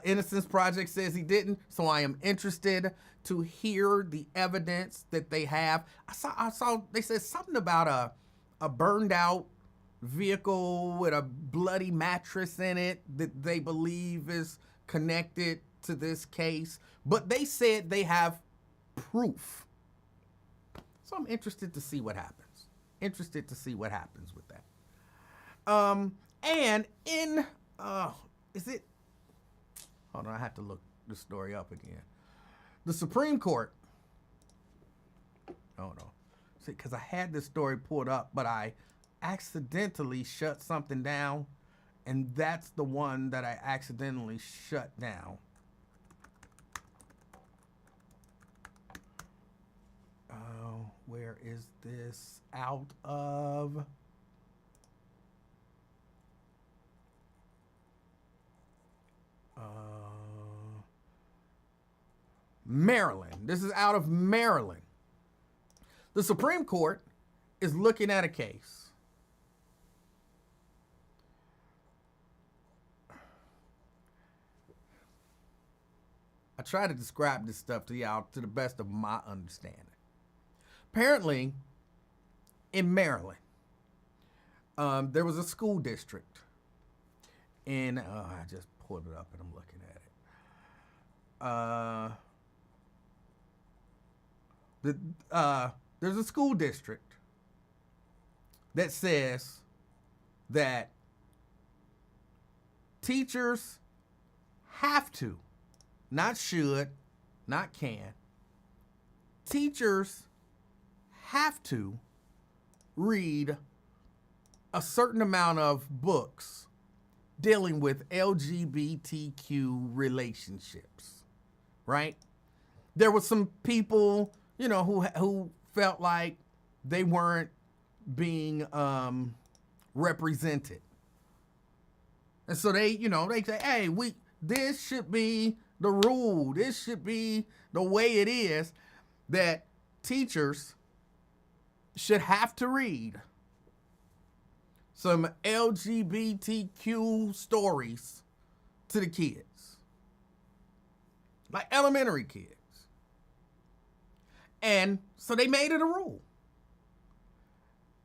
Innocence Project says he didn't, so I am interested to hear the evidence that they have. I saw they said something about a burned out vehicle with a bloody mattress in it that they believe is connected to this case, but they said they have proof. So I'm interested to see what happens. Interested to see what happens with that. And in is it? Hold on, I have to look the story up again. The Supreme Court. Hold on. See, because I had this story pulled up, but I accidentally shut something down, and that's the one that I accidentally shut down. Where is this out of? Maryland. This is out of Maryland. The Supreme Court is looking at a case. I try to describe this stuff to y'all to the best of my understanding. Apparently, in Maryland, there was a school district. And I just pulled it up and I'm looking at it. There's a school district that says that teachers have to, not should, not can, teachers have to read a certain amount of books dealing with LGBTQ relationships, right? There were some people, who felt like they weren't being represented. And so they say, hey, this should be the rule. This should be the way it is, that teachers should have to read some LGBTQ stories to the kids, like elementary kids. And so they made it a rule.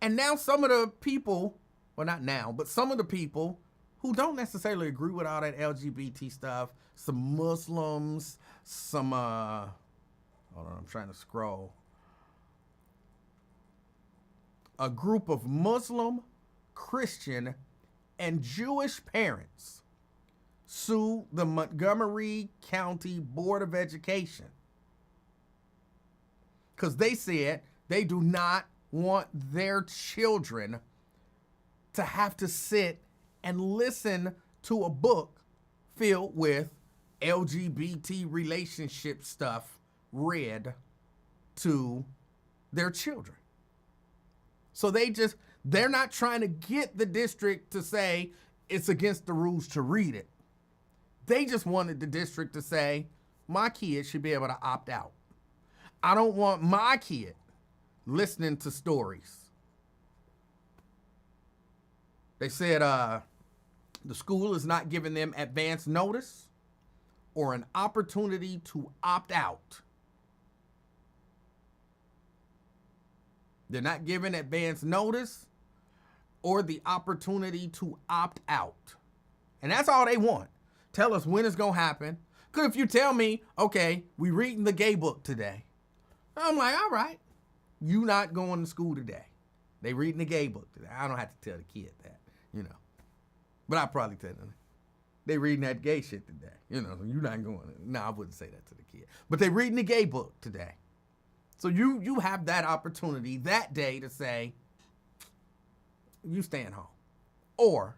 And now some of the people, well, not now, but some of the people who don't necessarily agree with all that LGBT stuff, some Muslims, some, hold on, I'm trying to scroll. A group of Muslim, Christian, and Jewish parents sued the Montgomery County Board of Education because they said they do not want their children to have to sit and listen to a book filled with LGBT relationship stuff read to their children. So they're not trying to get the district to say it's against the rules to read it. They just wanted the district to say, my kid should be able to opt out. I don't want my kid listening to stories. They said the school is not giving them advance notice or an opportunity to opt out. They're not giving advance notice or the opportunity to opt out. And that's all they want. Tell us when it's going to happen. Because if you tell me, okay, we reading the gay book today, I'm like, all right, you not going to school today. They reading the gay book today. I don't have to tell the kid that, But I probably tell them, they reading that gay shit today. You're not going. No, I wouldn't say that to the kid. But they reading the gay book today. So you have that opportunity that day to say, you staying home. Or,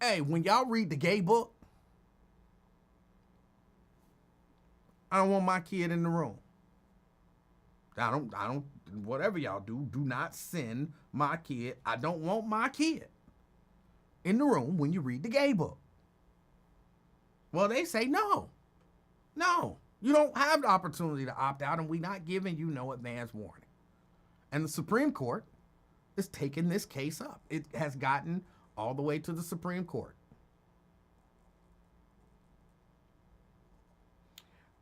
hey, when y'all read the gay book, I don't want my kid in the room. I don't, whatever y'all do not send my kid. I don't want my kid in the room when you read the gay book. Well, they say no. You don't have the opportunity to opt out, and we're not giving you no advance warning. And the Supreme Court is taking this case up. It has gotten all the way to the Supreme Court.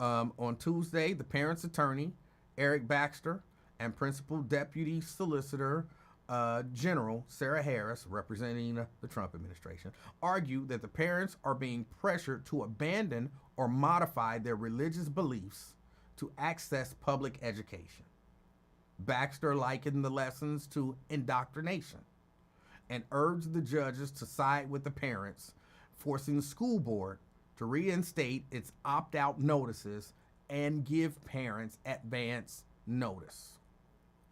On Tuesday, the parents' attorney, Eric Baxter, and Principal Deputy Solicitor General Sarah Harris, representing the Trump administration, argued that the parents are being pressured to abandon or modify their religious beliefs to access public education. Baxter likened the lessons to indoctrination and urged the judges to side with the parents, forcing the school board to reinstate its opt-out notices and give parents advance notice.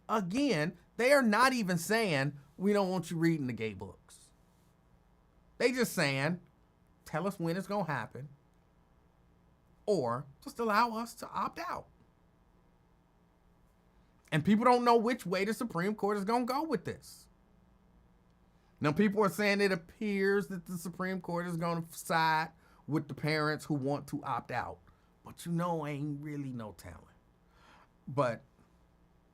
Again, they are not even saying, we don't want you reading the gay books. They just saying, tell us when it's going to happen, or just allow us to opt out. And people don't know which way the Supreme Court is going to go with this. Now, people are saying it appears that the Supreme Court is going to side with the parents who want to opt out. But ain't really no telling. But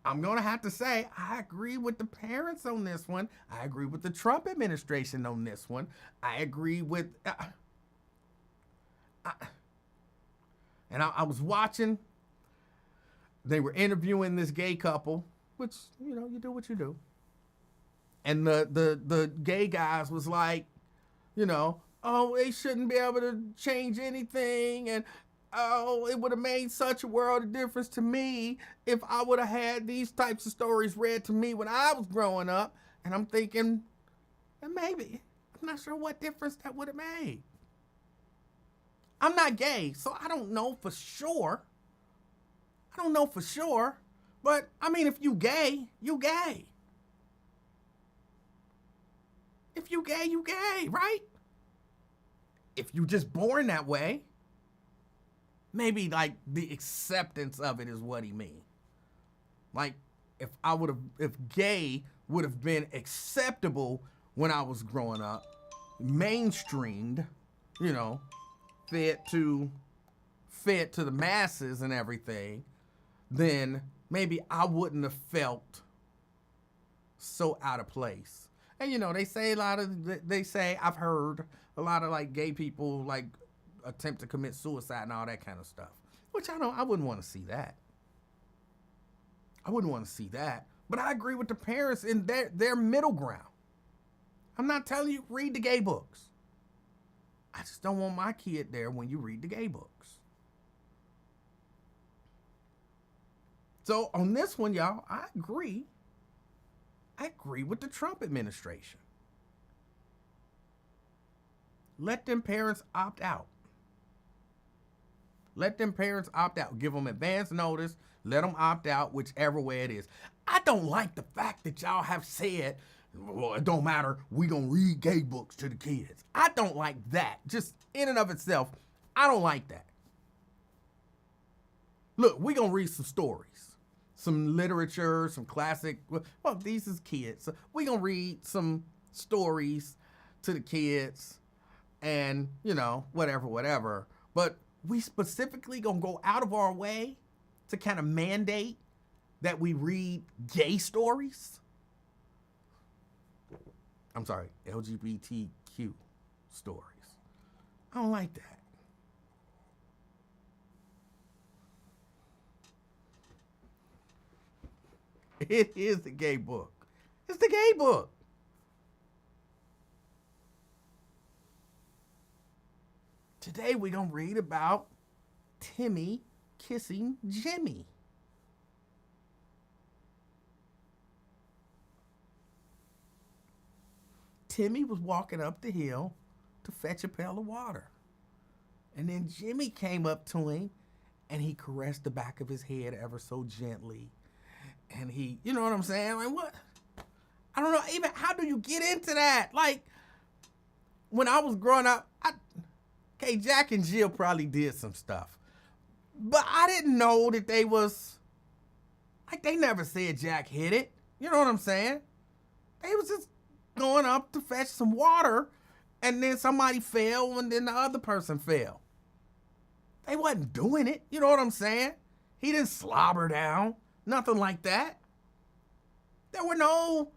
I'm going to have to say, I agree with the parents on this one. I agree with the Trump administration on this one. I agree with... I was watching, they were interviewing this gay couple, which, you do what you do. And the gay guys was like, oh, they shouldn't be able to change anything. And, oh, it would have made such a world of difference to me if I would have had these types of stories read to me when I was growing up. And I'm thinking, maybe, I'm not sure what difference that would have made. I'm not gay, so I don't know for sure. But, if you gay, you gay. If you gay, you gay, right? If you just born that way, maybe like the acceptance of it is what he mean. Like if gay would have been acceptable when I was growing up, mainstreamed, fed to the masses and everything, then maybe I wouldn't have felt so out of place. And they say I've heard a lot of like gay people like attempt to commit suicide and all that kind of stuff, which I wouldn't want to see that. But I agree with the parents in their middle ground. I'm not telling you read the gay books. I just don't want my kid there when you read the gay books. So on this one, y'all, I agree with the Trump administration. Let them parents opt out. Give them advance notice. Let them opt out, whichever way it is. I don't like the fact that y'all have said, well, it don't matter, we gonna read gay books to the kids. I don't like that. Just in and of itself, I don't like that. Look, we gonna read some stories, some literature, some classic, well, these is kids. So we gonna read some stories to the kids and, whatever. But we specifically gonna go out of our way to kind of mandate that we read gay stories? I'm sorry, LGBTQ stories. I don't like that. It is the gay book. It's the gay book. Today we're going to read about Timmy kissing Jimmy. Timmy was walking up the hill to fetch a pail of water. And then Jimmy came up to him and he caressed the back of his head ever so gently. And he, you know what I'm saying? Like, what? I don't know. Even how do you get into that? Like, when I was growing up, Jack and Jill probably did some stuff. But I didn't know that they was, like, they never said Jack hit it. You know what I'm saying? They was just going up to fetch some water, and then somebody fell, and then the other person fell. They wasn't doing it. You know what I'm saying? He didn't slobber down. Nothing like that. There were no,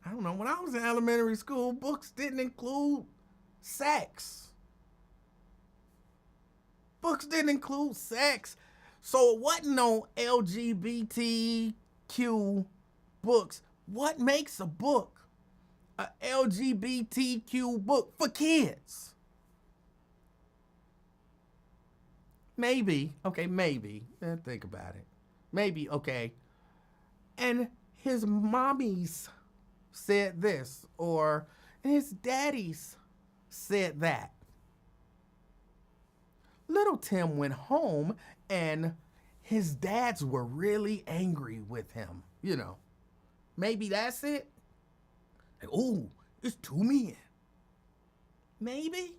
I don't know, when I was in elementary school, books didn't include sex. books didn't include sex. So it wasn't no LGBTQ books. What makes a book a LGBTQ book for kids? Maybe. Okay, maybe. Think about it. Maybe, okay. And his mommies said this, or his daddies said that. Little Tim went home and his dads were really angry with him. You know, maybe that's it. Like, ooh, it's 2 men. Maybe.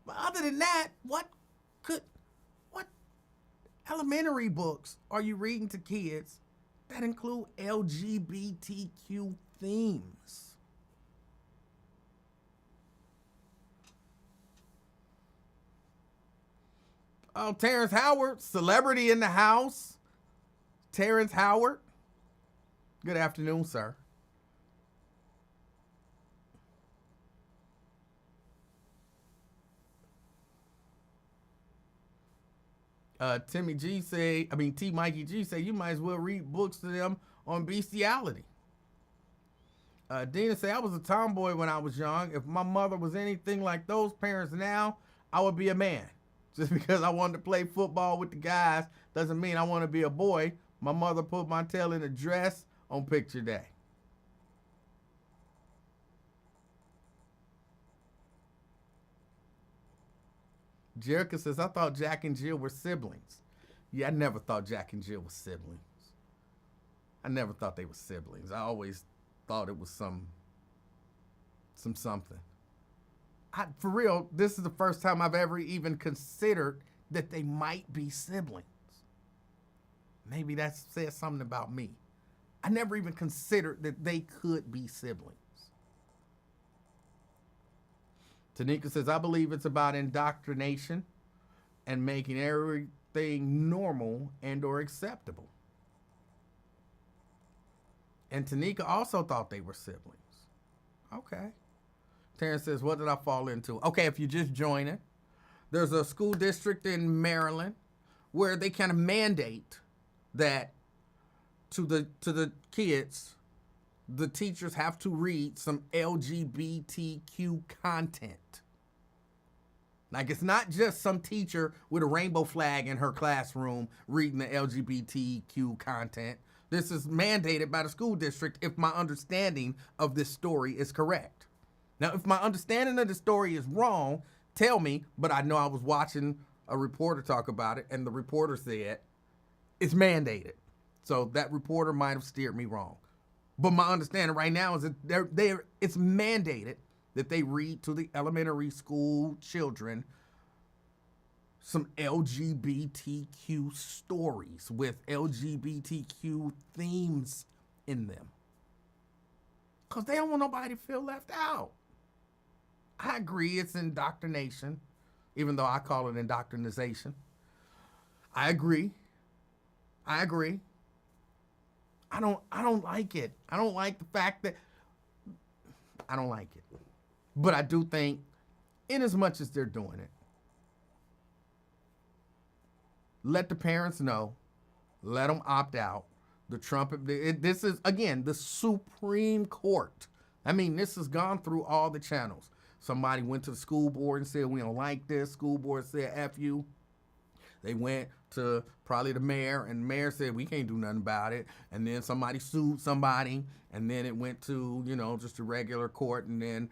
But other than that, what elementary books are you reading to kids that include LGBTQ themes? Oh, Terrence Howard, celebrity in the house. Terrence Howard. Good afternoon, sir. T Mikey G say you might as well read books to them on bestiality. Dina say I was a tomboy when I was young. If my mother was anything like those parents now, I would be a man. Just because I wanted to play football with the guys doesn't mean I want to be a boy. My mother put my tail in a dress on picture day. Jerica says, I thought Jack and Jill were siblings. Yeah, I never thought Jack and Jill were siblings. I never thought they were siblings. I always thought it was something. For real, this is the first time I've ever even considered that they might be siblings. Maybe that says something about me. I never even considered that they could be siblings. Tanika says, I believe it's about indoctrination and making everything normal and or acceptable. And Tanika also thought they were siblings. Okay. Terrence says, what did I fall into? Okay, if you're just joining, there's a school district in Maryland where they kind of mandate that to the kids, the teachers have to read some LGBTQ content. Like, it's not just some teacher with a rainbow flag in her classroom reading the LGBTQ content. This is mandated by the school district if my understanding of this story is correct. Now, if my understanding of the story is wrong, tell me, but I know I was watching a reporter talk about it, and the reporter said it's mandated. So that reporter might have steered me wrong. But my understanding right now is that it's mandated that they read to the elementary school children some LGBTQ stories with LGBTQ themes in them. Because they don't want nobody to feel left out. I agree it's indoctrination, even though I call it indoctrinization. I agree. I don't like it. I don't like the fact that I don't like it. But I do think, in as much as they're doing it, let the parents know, let them opt out. This is, again, the Supreme Court. I mean, this has gone through all the channels. Somebody went to the school board and said, we don't like this. School board said, F you. They went to probably the mayor, and the mayor said, we can't do nothing about it. And then somebody sued somebody, and then it went to, just a regular court, and then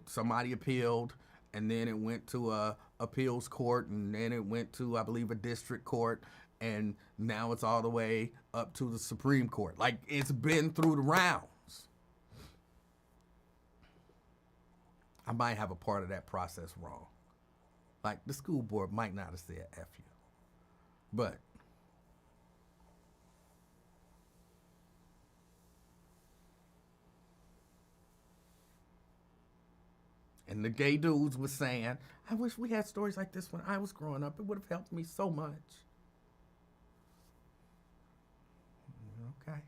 somebody appealed, and then it went to a appeals court, and then it went to, I believe, a district court, and now it's all the way up to the Supreme Court. Like, it's been through the rounds. I might have a part of that process wrong. Like, the school board might not have said F you. But and the gay dudes was saying, I wish we had stories like this when I was growing up. It would have helped me so much. Okay.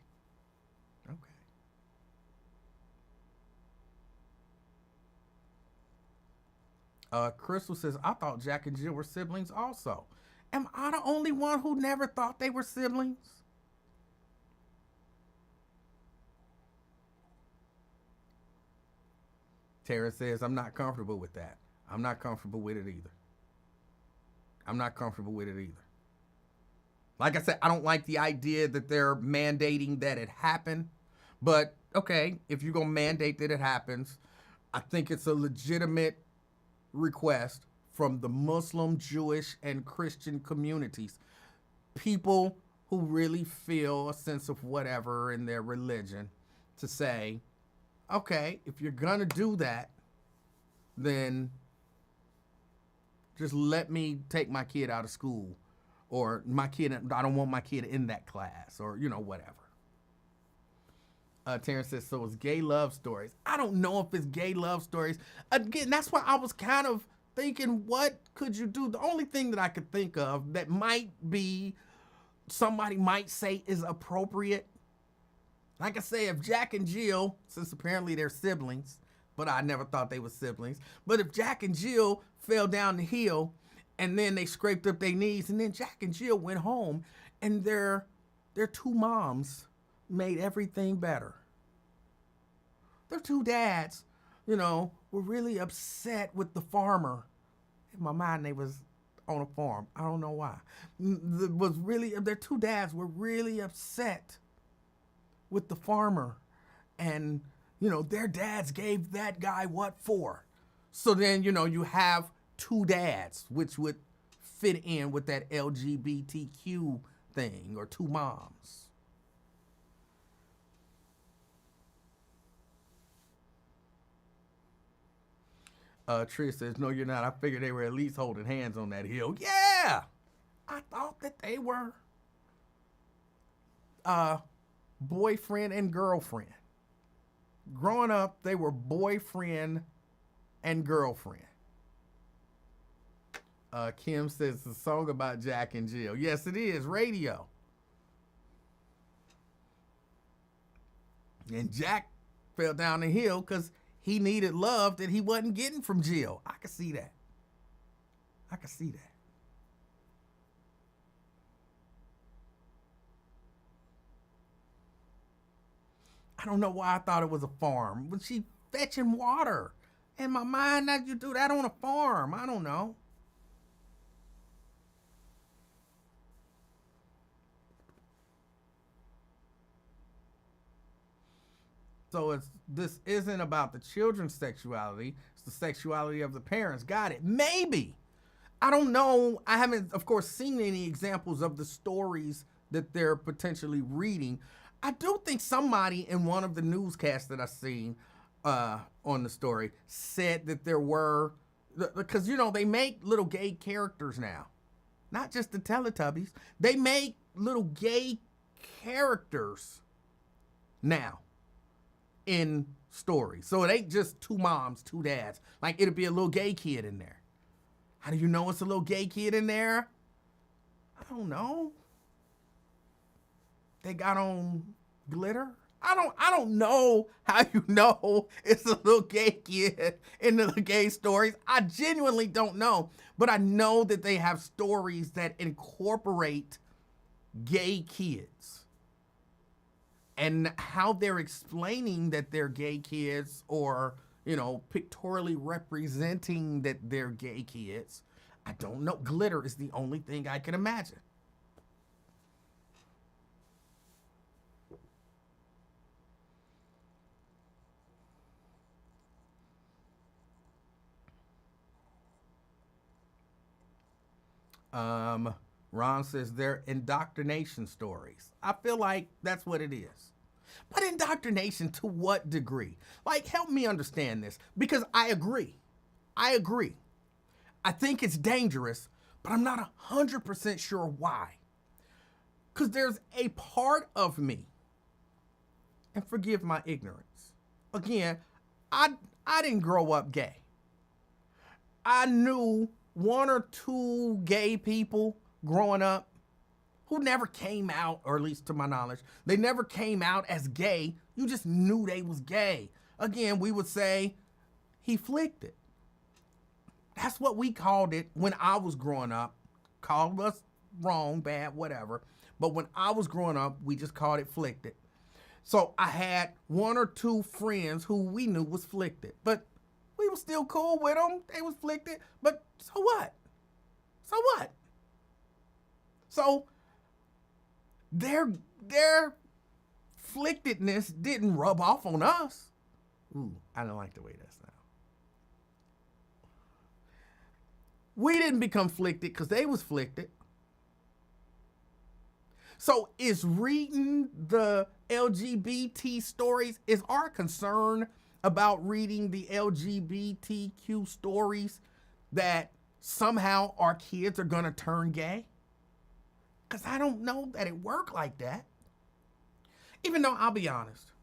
Crystal says, I thought Jack and Jill were siblings also. Am I the only one who never thought they were siblings? Tara says, I'm not comfortable with that. I'm not comfortable with it either. I'm not comfortable with it either. Like I said, I don't like the idea that they're mandating that it happen. But, okay, if you're going to mandate that it happens, I think it's a legitimate request from the Muslim, Jewish, and Christian communities. People who really feel a sense of whatever in their religion to say, okay, if you're going to do that, then just let me take my kid out of school, or I don't want my kid in that class, or, whatever. Terrence says, so it's gay love stories. I don't know if it's gay love stories. Again, that's why I was kind of thinking, what could you do? The only thing that I could think of that might be, somebody might say is appropriate. Like I say, if Jack and Jill, since apparently they're siblings, but I never thought they were siblings, but if Jack and Jill fell down the hill and then they scraped up their knees, and then Jack and Jill went home and their two moms made everything better. Their two dads, were really upset with the farmer. In my mind, they was on a farm. I don't know why. Their two dads were really upset with the farmer. And, their dads gave that guy what for? So then, you have two dads, which would fit in with that LGBTQ thing, or two moms. Trish says, no, you're not. I figured they were at least holding hands on that hill. Yeah! I thought that they were boyfriend and girlfriend. Growing up, they were boyfriend and girlfriend. Kim says it's a song about Jack and Jill. Yes, it is. Radio. And Jack fell down the hill because he needed love that he wasn't getting from Jill. I could see that. I don't know why I thought it was a farm. But she fetching water. In my mind, that you do that on a farm. I don't know. So this isn't about the children's sexuality. It's the sexuality of the parents. Got it. Maybe. I don't know. I haven't, of course, seen any examples of the stories that they're potentially reading. I do think somebody in one of the newscasts that I've seen on the story said that there were, because, they make little gay characters now. Not just the Teletubbies. They make little gay characters now in stories. So it ain't just two moms, two dads. Like, it'll be a little gay kid in there. How do you know it's a little gay kid in there? I don't know. They got on glitter? I don't know how you know it's a little gay kid in the gay stories. I genuinely don't know. But I know that they have stories that incorporate gay kids. And how they're explaining that they're gay kids, or, pictorially representing that they're gay kids, I don't know. Glitter is the only thing I can imagine. Ron says they're indoctrination stories. I feel like that's what it is. But indoctrination to what degree? Like, help me understand this, because I agree. I think it's dangerous, but I'm not 100% sure why. Because there's a part of me, and forgive my ignorance. Again, I didn't grow up gay. I knew one or two gay people growing up who never came out, or at least to my knowledge, they never came out as gay. You just knew they was gay. Again, we would say he flicked it. That's what we called it when I was growing up. Called us wrong, bad, whatever. But when I was growing up, we just called it flicted. So I had one or two friends who we knew was flicted, but we were still cool with them. They was flicted, but so what? So what? So their flictedness didn't rub off on us. Ooh, I don't like the way that sounds. We didn't become flicted because they was flicted. So is reading the LGBT stories, is our concern about reading the LGBTQ stories that somehow our kids are going to turn gay? Because I don't know that it worked like that. Even though, I'll be honest,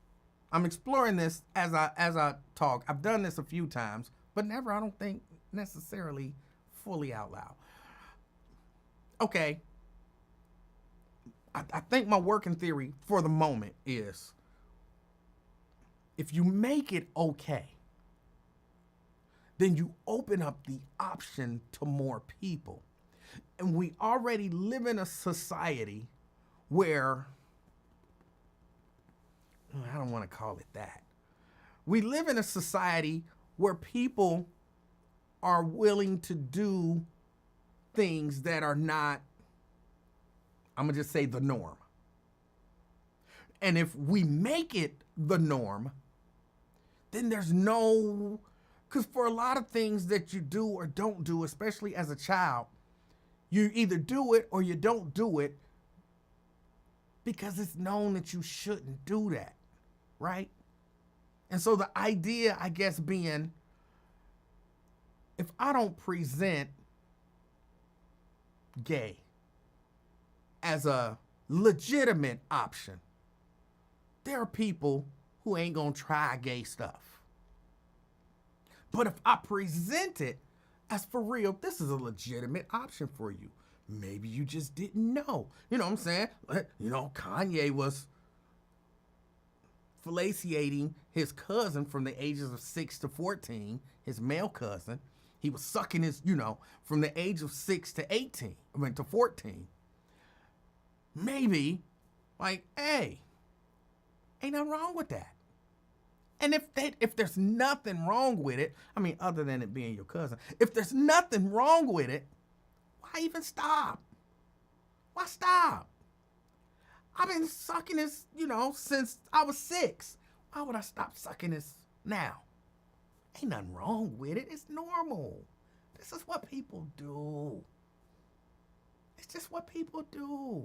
I'm exploring this as I talk. I've done this a few times, but never, I don't think, necessarily fully out loud. Okay. I think my working theory for the moment is if you make it okay, then you open up the option to more people. And we already live in a society where, I don't want to call it that. We live in a society where people are willing to do things that are not, I'm going to just say, the norm. And if we make it the norm, then there's no, because for a lot of things that you do or don't do, especially as a child, you either do it or you don't do it because it's known that you shouldn't do that, right? And so the idea, I guess, being, if I don't present gay as a legitimate option, there are people who ain't gonna try gay stuff. But if I present it as, for real, this is a legitimate option for you, maybe you just didn't know. You know what I'm saying? You know, Kanye was fellaciating his cousin from the ages of 6 to 14, his male cousin. He was sucking his, from the age of 6 to 18, to 14. Maybe, hey, ain't nothing wrong with that. And if there's nothing wrong with it, I mean, other than it being your cousin, if there's nothing wrong with it, why even stop? Why stop? I've been sucking this, since I was 6. Why would I stop sucking this now? Ain't nothing wrong with it. It's normal. This is what people do. It's just what people do.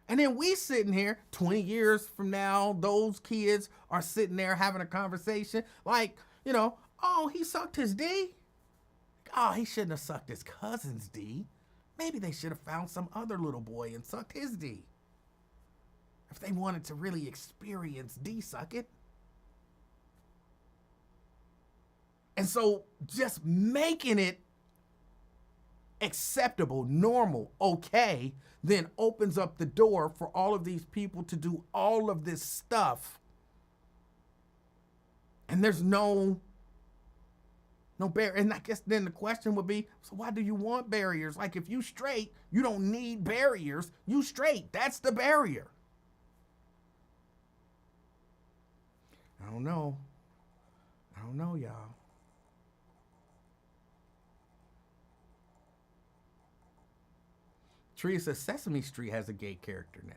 And then we sitting here 20 years from now, those kids are sitting there having a conversation like, oh, he sucked his D. Oh, he shouldn't have sucked his cousin's D. Maybe they should have found some other little boy and sucked his D. If they wanted to really experience D sucking. And so just making it acceptable, normal, okay, then opens up the door for all of these people to do all of this stuff. And there's no barrier. And I guess then the question would be, so why do you want barriers? Like, if you straight, you don't need barriers. You straight, that's the barrier. I don't know, y'all. Tria says Sesame Street has a gay character now.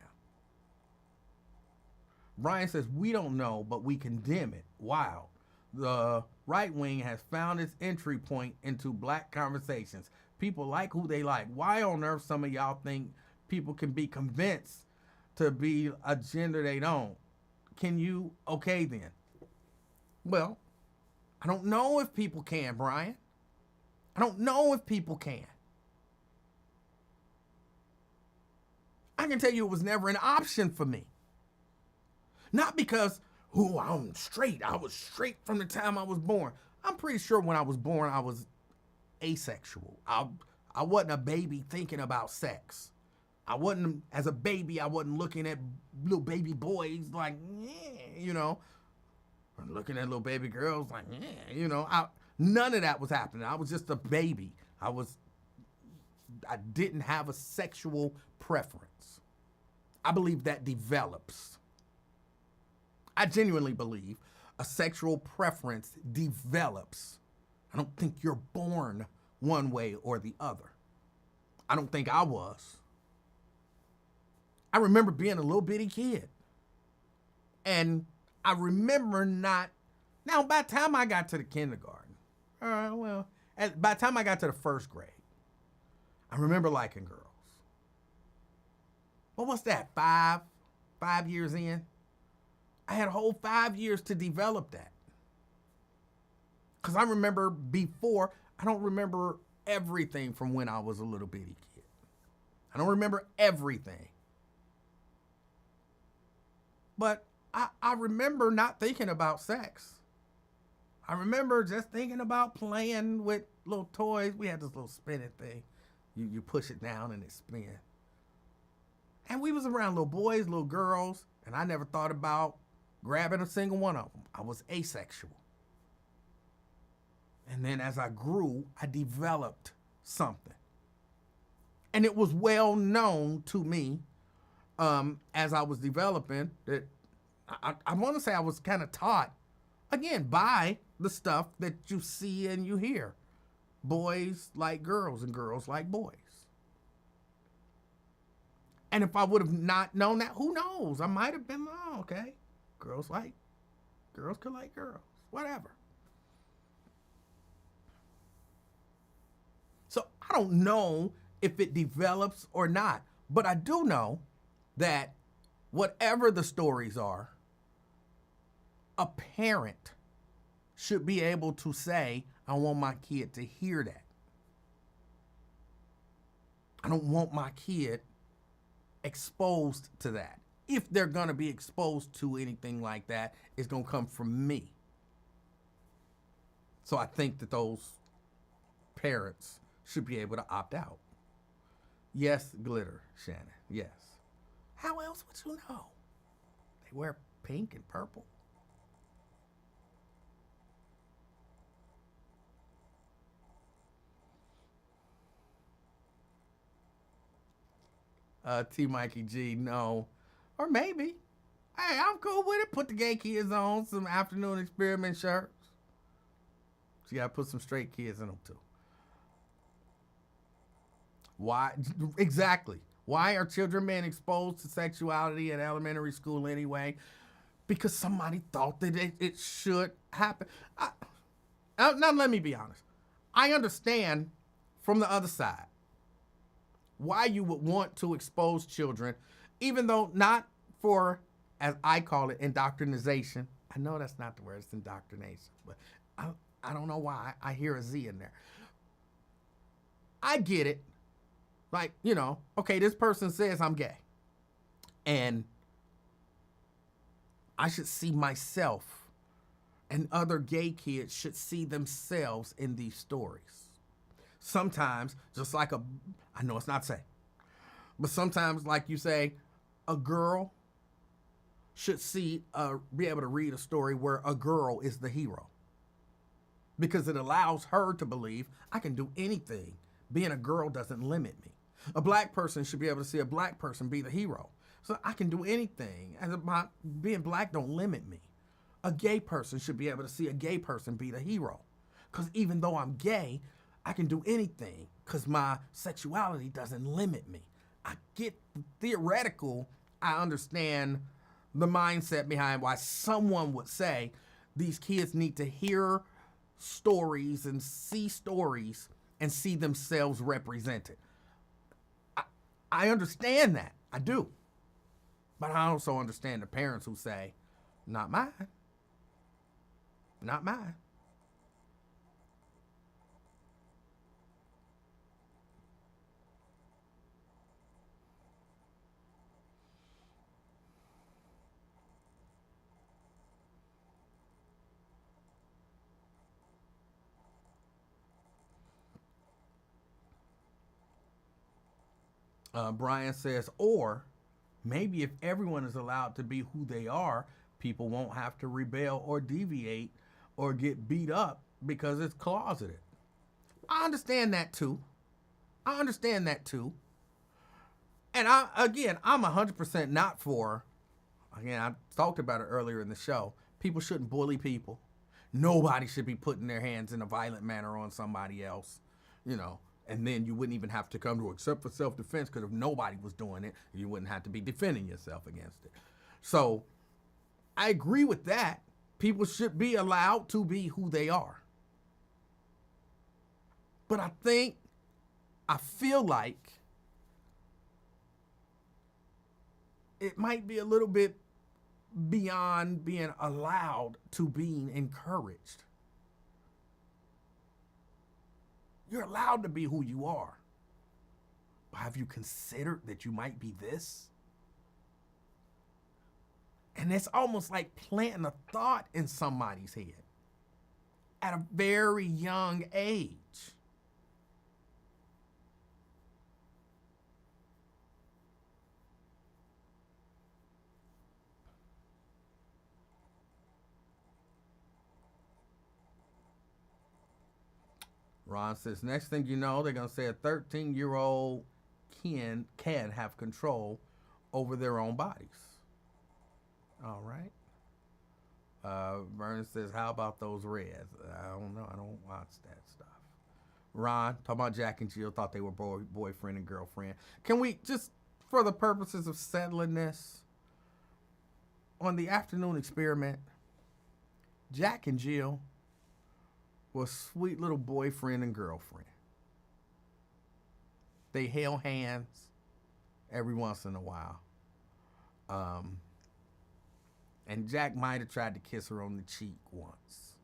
Brian says, we don't know, but we condemn it. Wow. The right wing has found its entry point into black conversations. People like who they like. Why on earth some of y'all think people can be convinced to be a gender they don't? Can you? Okay, then. Well, I don't know if people can, Brian. I don't know if people can. I can tell you it was never an option for me. Not because, I'm straight. I was straight from the time I was born. I'm pretty sure when I was born, I was asexual. I wasn't a baby thinking about sex. As a baby, I wasn't looking at little baby boys like, or looking at little baby girls like, None of that was happening. I was just a baby. I didn't have a sexual preference. I believe that develops. I genuinely believe a sexual preference develops. I don't think you're born one way or the other. I don't think I was. I remember being a little bitty kid. And I remember not. Now, by the time I got to the kindergarten, by the time I got to the first grade, I remember liking girls. What was that, 5 years in? I had a whole 5 years to develop that. Because I remember before, I don't remember everything from when I was a little bitty kid. I don't remember everything. But I remember not thinking about sex. I remember just thinking about playing with little toys. We had this little spinning thing. You push it down and it spins. And we was around little boys, little girls, and I never thought about grabbing a single one of them. I was asexual. And then as I grew, I developed something. And it was well known to me as I was developing that I want to say I was kind of taught, again, by the stuff that you see and you hear. Boys like girls and girls like boys. And if I would have not known that, who knows? I might have been, okay. Girls could like girls, whatever. So I don't know if it develops or not, but I do know that whatever the stories are, a parent should be able to say, I want my kid to hear that. I don't want my kid exposed to that. If they're going to be exposed to anything like that, it's going to come from me. So I think that those parents should be able to opt out. Yes, glitter, Shannon. Yes. How else would you know? They wear pink and purple. T. Mikey G, no. Or maybe. Hey, I'm cool with it. Put the gay kids on some afternoon experiment shirts. So you gotta put some straight kids in them too. Why? Exactly. Why are children being exposed to sexuality at elementary school anyway? Because somebody thought that it should happen. Now, let me be honest. I understand from the other side why you would want to expose children, even though not for, as I call it, indoctrination. I know that's not the word, it's indoctrination, but I don't know why I hear a Z in there. I get it. Like, okay, this person says I'm gay. And I should see myself, and other gay kids should see themselves in these stories. Sometimes, just like I know it's not safe, but sometimes, like you say, a girl should be able to read a story where a girl is the hero. Because it allows her to believe I can do anything. Being a girl doesn't limit me. A black person should be able to see a black person be the hero. So I can do anything. Being black don't limit me. A gay person should be able to see a gay person be the hero. Because even though I'm gay, I can do anything because my sexuality doesn't limit me. I get the theoretical. I understand the mindset behind why someone would say these kids need to hear stories and see themselves represented. I understand that. I do. But I also understand the parents who say, not mine. Not mine. Brian says, or maybe if everyone is allowed to be who they are, people won't have to rebel or deviate or get beat up because it's closeted. I understand that too. And I'm 100% not for, again, I talked about it earlier in the show, people shouldn't bully people. Nobody should be putting their hands in a violent manner on somebody else, and then you wouldn't even have to come to except for self-defense, because if nobody was doing it, you wouldn't have to be defending yourself against it. So I agree with that. People should be allowed to be who they are. But I feel like it might be a little bit beyond being allowed to being encouraged. You're allowed to be who you are. But have you considered that you might be this? And it's almost like planting a thought in somebody's head at a very young age. Ron says, next thing you know, they're going to say a 13-year-old can have control over their own bodies. All right. Vernon says, how about those Reds? I don't know. I don't watch that stuff. Ron, talking about Jack and Jill, thought they were boyfriend and girlfriend. Can we just, for the purposes of settling this, on the afternoon experiment, Jack and Jill was sweet little boyfriend and girlfriend. They held hands every once in a while. And Jack might have tried to kiss her on the cheek once.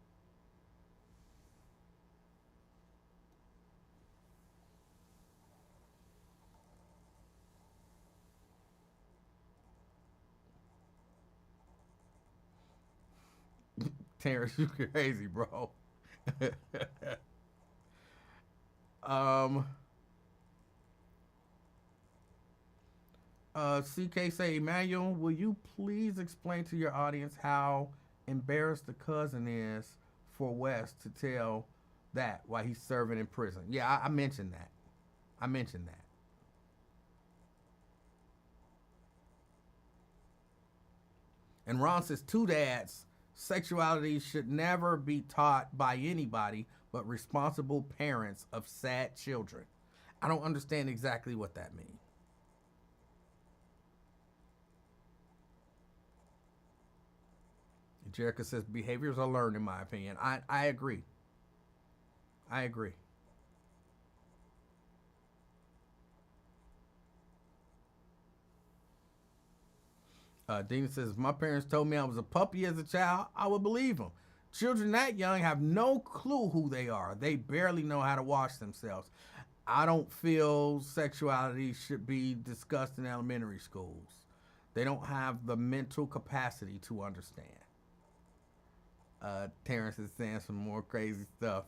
Terrence, you crazy, bro. CK say, Emanuel, will you please explain to your audience how embarrassed the cousin is for Wes to tell that while he's serving in prison? Yeah, I mentioned that. And Ron says, two dads, sexuality should never be taught by anybody but responsible parents of sad children. I don't understand exactly what that means. Jerica says, behaviors are learned, in my opinion. I agree. Dina says, if my parents told me I was a puppy as a child, I would believe them. Children that young have no clue who they are. They barely know how to wash themselves. I don't feel sexuality should be discussed in elementary schools. They don't have the mental capacity to understand. Terrence is saying some more crazy stuff.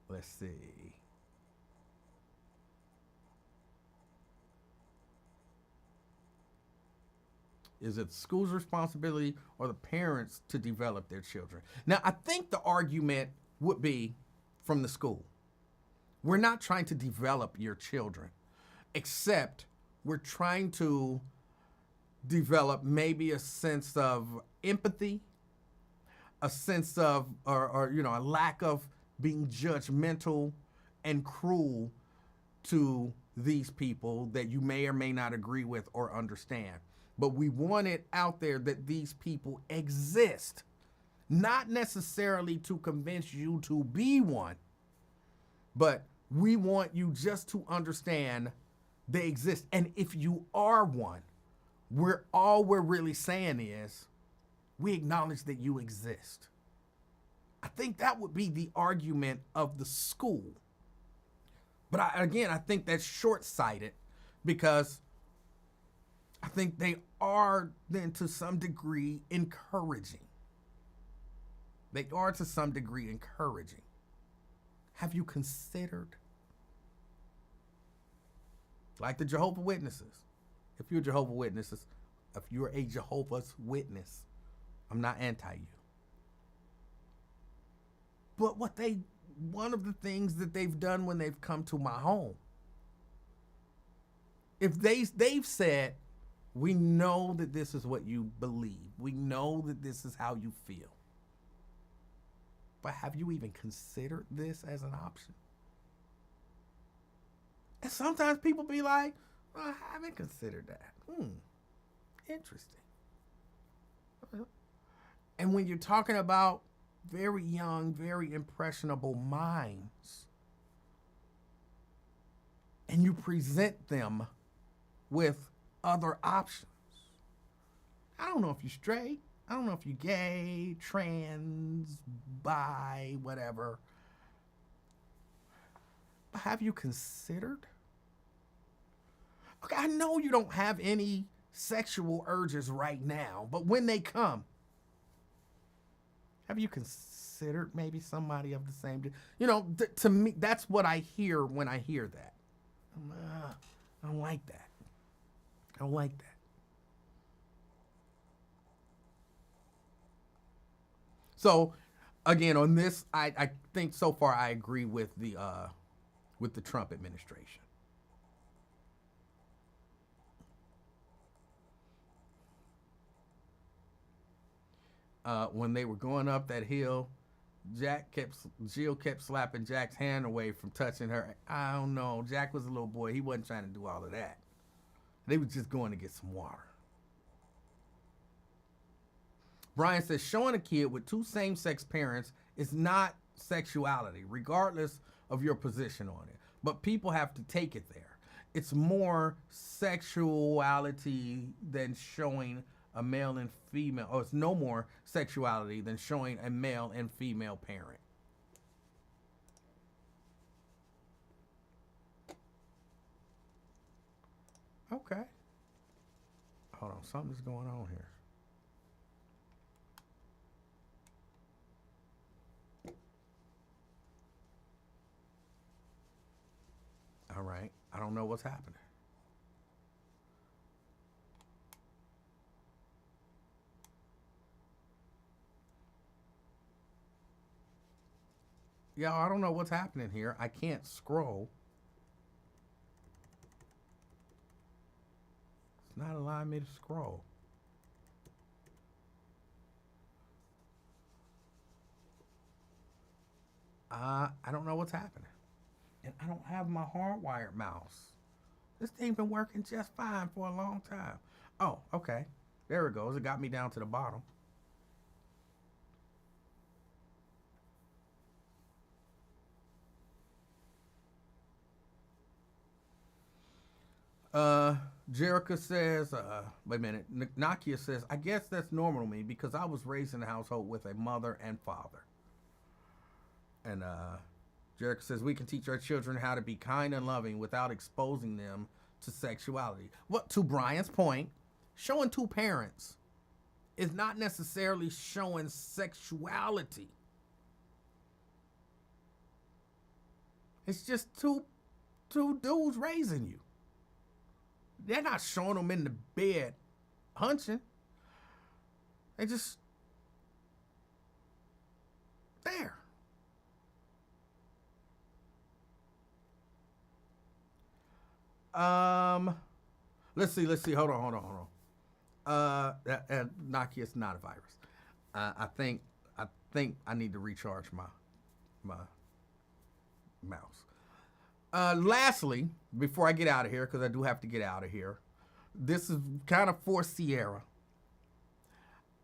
Let's see. Is it the school's responsibility or the parents to develop their children? Now, I think the argument would be from the school. We're not trying to develop your children, except we're trying to develop maybe a sense of empathy, a sense of, or a lack of being judgmental and cruel to these people that you may or may not agree with or understand. But we want it out there that these people exist, not necessarily to convince you to be one, but we want you just to understand they exist. And if you are one, all we're really saying is we acknowledge that you exist. I think that would be the argument of the school. But I think that's short-sighted, because I think they are then to some degree encouraging. Have you considered, like the Jehovah's Witnesses, if you're a Jehovah's Witness, I'm not anti you. But one of the things that they've done when they've come to my home, if they've said, we know that this is what you believe, we know that this is how you feel, but have you even considered this as an option? And sometimes people be like, I haven't considered that. Interesting. And when you're talking about very young, very impressionable minds, and you present them with other options, I don't know if you're straight, I don't know if you're gay, trans, bi, whatever, but have you considered? Okay, I know you don't have any sexual urges right now, but when they come, have you considered maybe somebody of the same? To me, that's what I hear when I hear that. I don't like that. I don't like that. So, again, on this, I think so far I agree with the Trump administration. When they were going up that hill, Jill kept slapping Jack's hand away from touching her. I don't know. Jack was a little boy. He wasn't trying to do all of that. They were just going to get some water. Brian says, showing a kid with two same-sex parents is not sexuality, regardless of your position on it. But people have to take it there. It's more sexuality than showing a male and female, or it's no more sexuality than showing a male and female parent. Okay. Hold on, something's going on here. All right, I don't know what's happening. Yeah, I don't know what's happening here. I can't scroll. It's not allowing me to scroll. I don't know what's happening. And I don't have my hardwired mouse. This thing been working just fine for a long time. Oh, okay. There it goes. It got me down to the bottom. Jerica says, wait a minute. Nakia says, I guess that's normal to me because I was raised in a household with a mother and father. And Jerica says, we can teach our children how to be kind and loving without exposing them to sexuality. Well, to Brian's point, showing two parents is not necessarily showing sexuality. It's just two dudes raising you. They're not showing them in the bed hunching. They just there. Let's see. Hold on. Nokia's not a virus. I think I need to recharge my mouse. Lastly, before I get out of here, because I do have to get out of here, this is kind of for Sierra.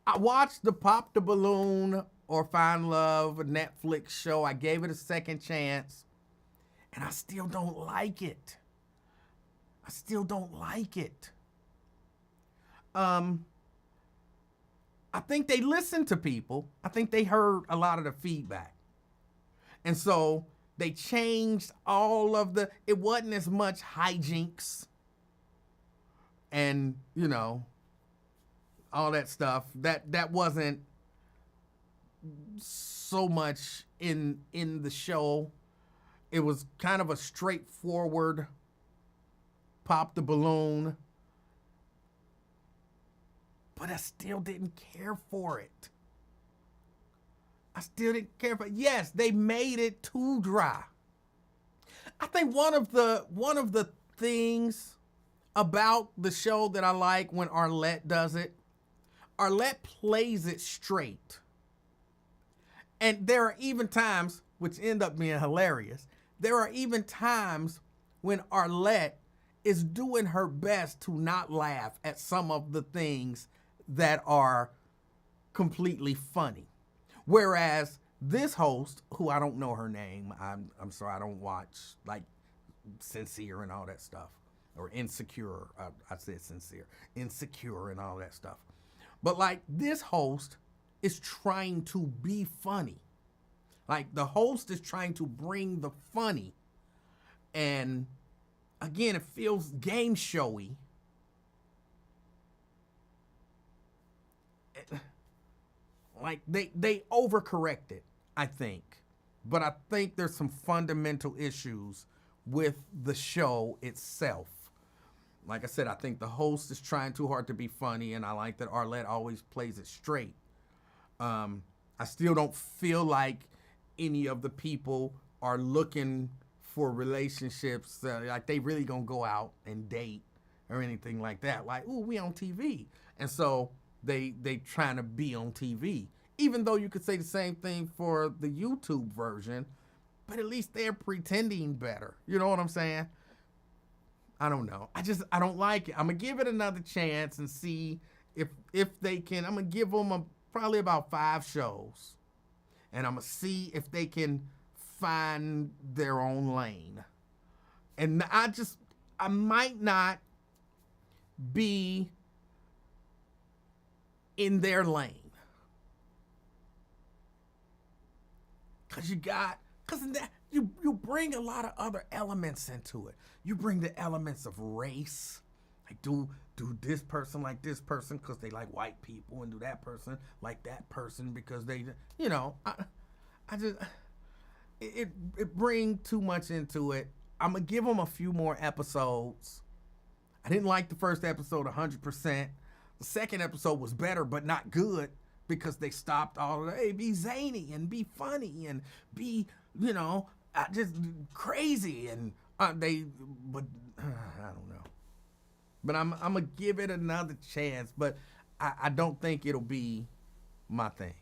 I watched the Pop the Balloon or Find Love Netflix show. I gave it a second chance, and I still don't like it. I think they listened to people. I think they heard a lot of the feedback. And so they changed all of it wasn't as much hijinks and, all that stuff. That wasn't so much in the show. It was kind of a straightforward Pop the Balloon. but I still didn't care for it. I still didn't care for it. Yes, they made it too dry. I think one of the things about the show that I like when Arlette does it, Arlette plays it straight. And there are even times, which end up being hilarious, there are even times when Arlette is doing her best to not laugh at some of the things that are completely funny. Whereas this host, who I don't know her name, I'm sorry, I don't watch like Sincere and all that stuff, or Insecure. I said Sincere, Insecure and all that stuff. But like this host is trying to be funny. Like the host is trying to bring the funny, and again, it feels game showy. Like they overcorrected, I think. But I think there's some fundamental issues with the show itself. Like I said, I think the host is trying too hard to be funny, and I like that Arlette always plays it straight. I still don't feel like any of the people are looking for relationships, like they really gonna go out and date or anything like that. Like, ooh, we on TV. And so they trying to be on TV. Even though you could say the same thing for the YouTube version, but at least they're pretending better. You know what I'm saying? I don't know. I don't like it. I'm gonna give it another chance and see if they can. I'm gonna give them probably about 5 shows, and I'm gonna see if they can find their own lane. And I might not be in their lane. Cause you bring a lot of other elements into it. You bring the elements of race, like do this person like this person because they like white people, and do that person like that person because they, you know, it bring too much into it. I'm gonna give them a few more episodes. I didn't like the first episode 100%. The second episode was better, but not good, because they stopped all of the, hey, be zany and be funny and be, you know, just crazy. And but I don't know. But I'm gonna give it another chance, but I don't think it'll be my thing.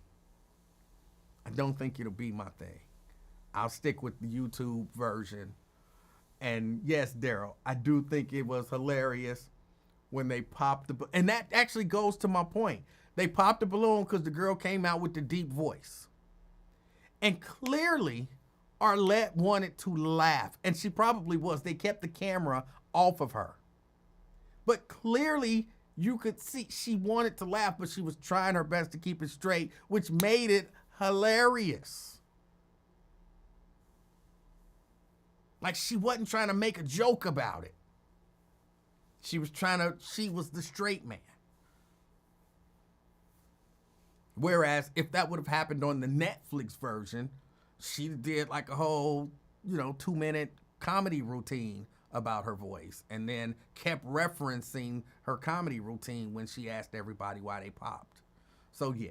I don't think it'll be my thing. I'll stick with the YouTube version. And yes, Daryl, I do think it was hilarious when they popped the, and that actually goes to my point. They popped the balloon because the girl came out with the deep voice. And clearly, Arlette wanted to laugh. And she probably was. They kept the camera off of her. But clearly, you could see she wanted to laugh, but she was trying her best to keep it straight, which made it hilarious. Like she wasn't trying to make a joke about it. She was the straight man. Whereas if that would have happened on the Netflix version, she did like a whole, 2-minute comedy routine about her voice, and then kept referencing her comedy routine when she asked everybody why they popped. So yeah.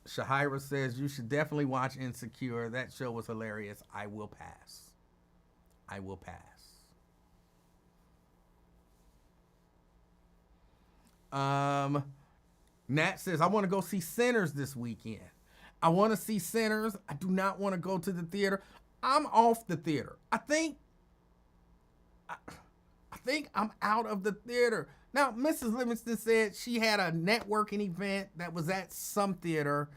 Shahira says you should definitely watch Insecure. That show was hilarious. I will pass. Nat says I want to go see Sinners this weekend. I want to see Sinners. I do not want to go to the theater. I'm off the theater. I think I'm out of the theater. Now, Mrs. Livingston said she had a networking event that was at some theater,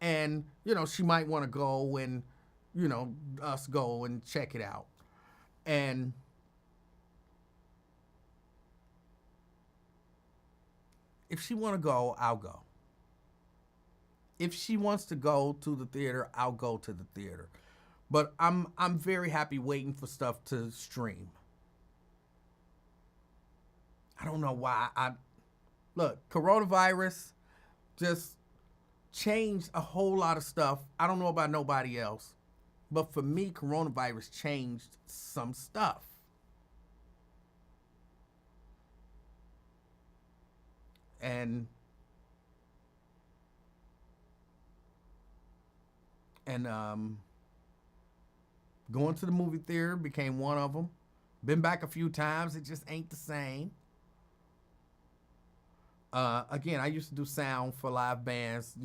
and, she might want to go and, us go and check it out. And if she want to go, I'll go. If she wants to go to the theater, I'll go to the theater. But I'm very happy waiting for stuff to stream. I don't know why. Look, coronavirus just changed a whole lot of stuff. I don't know about nobody else, but for me, coronavirus changed some stuff. and going to the movie theater became one of them. Been back a few times. It just ain't the same. Again, I used to do sound for live bands,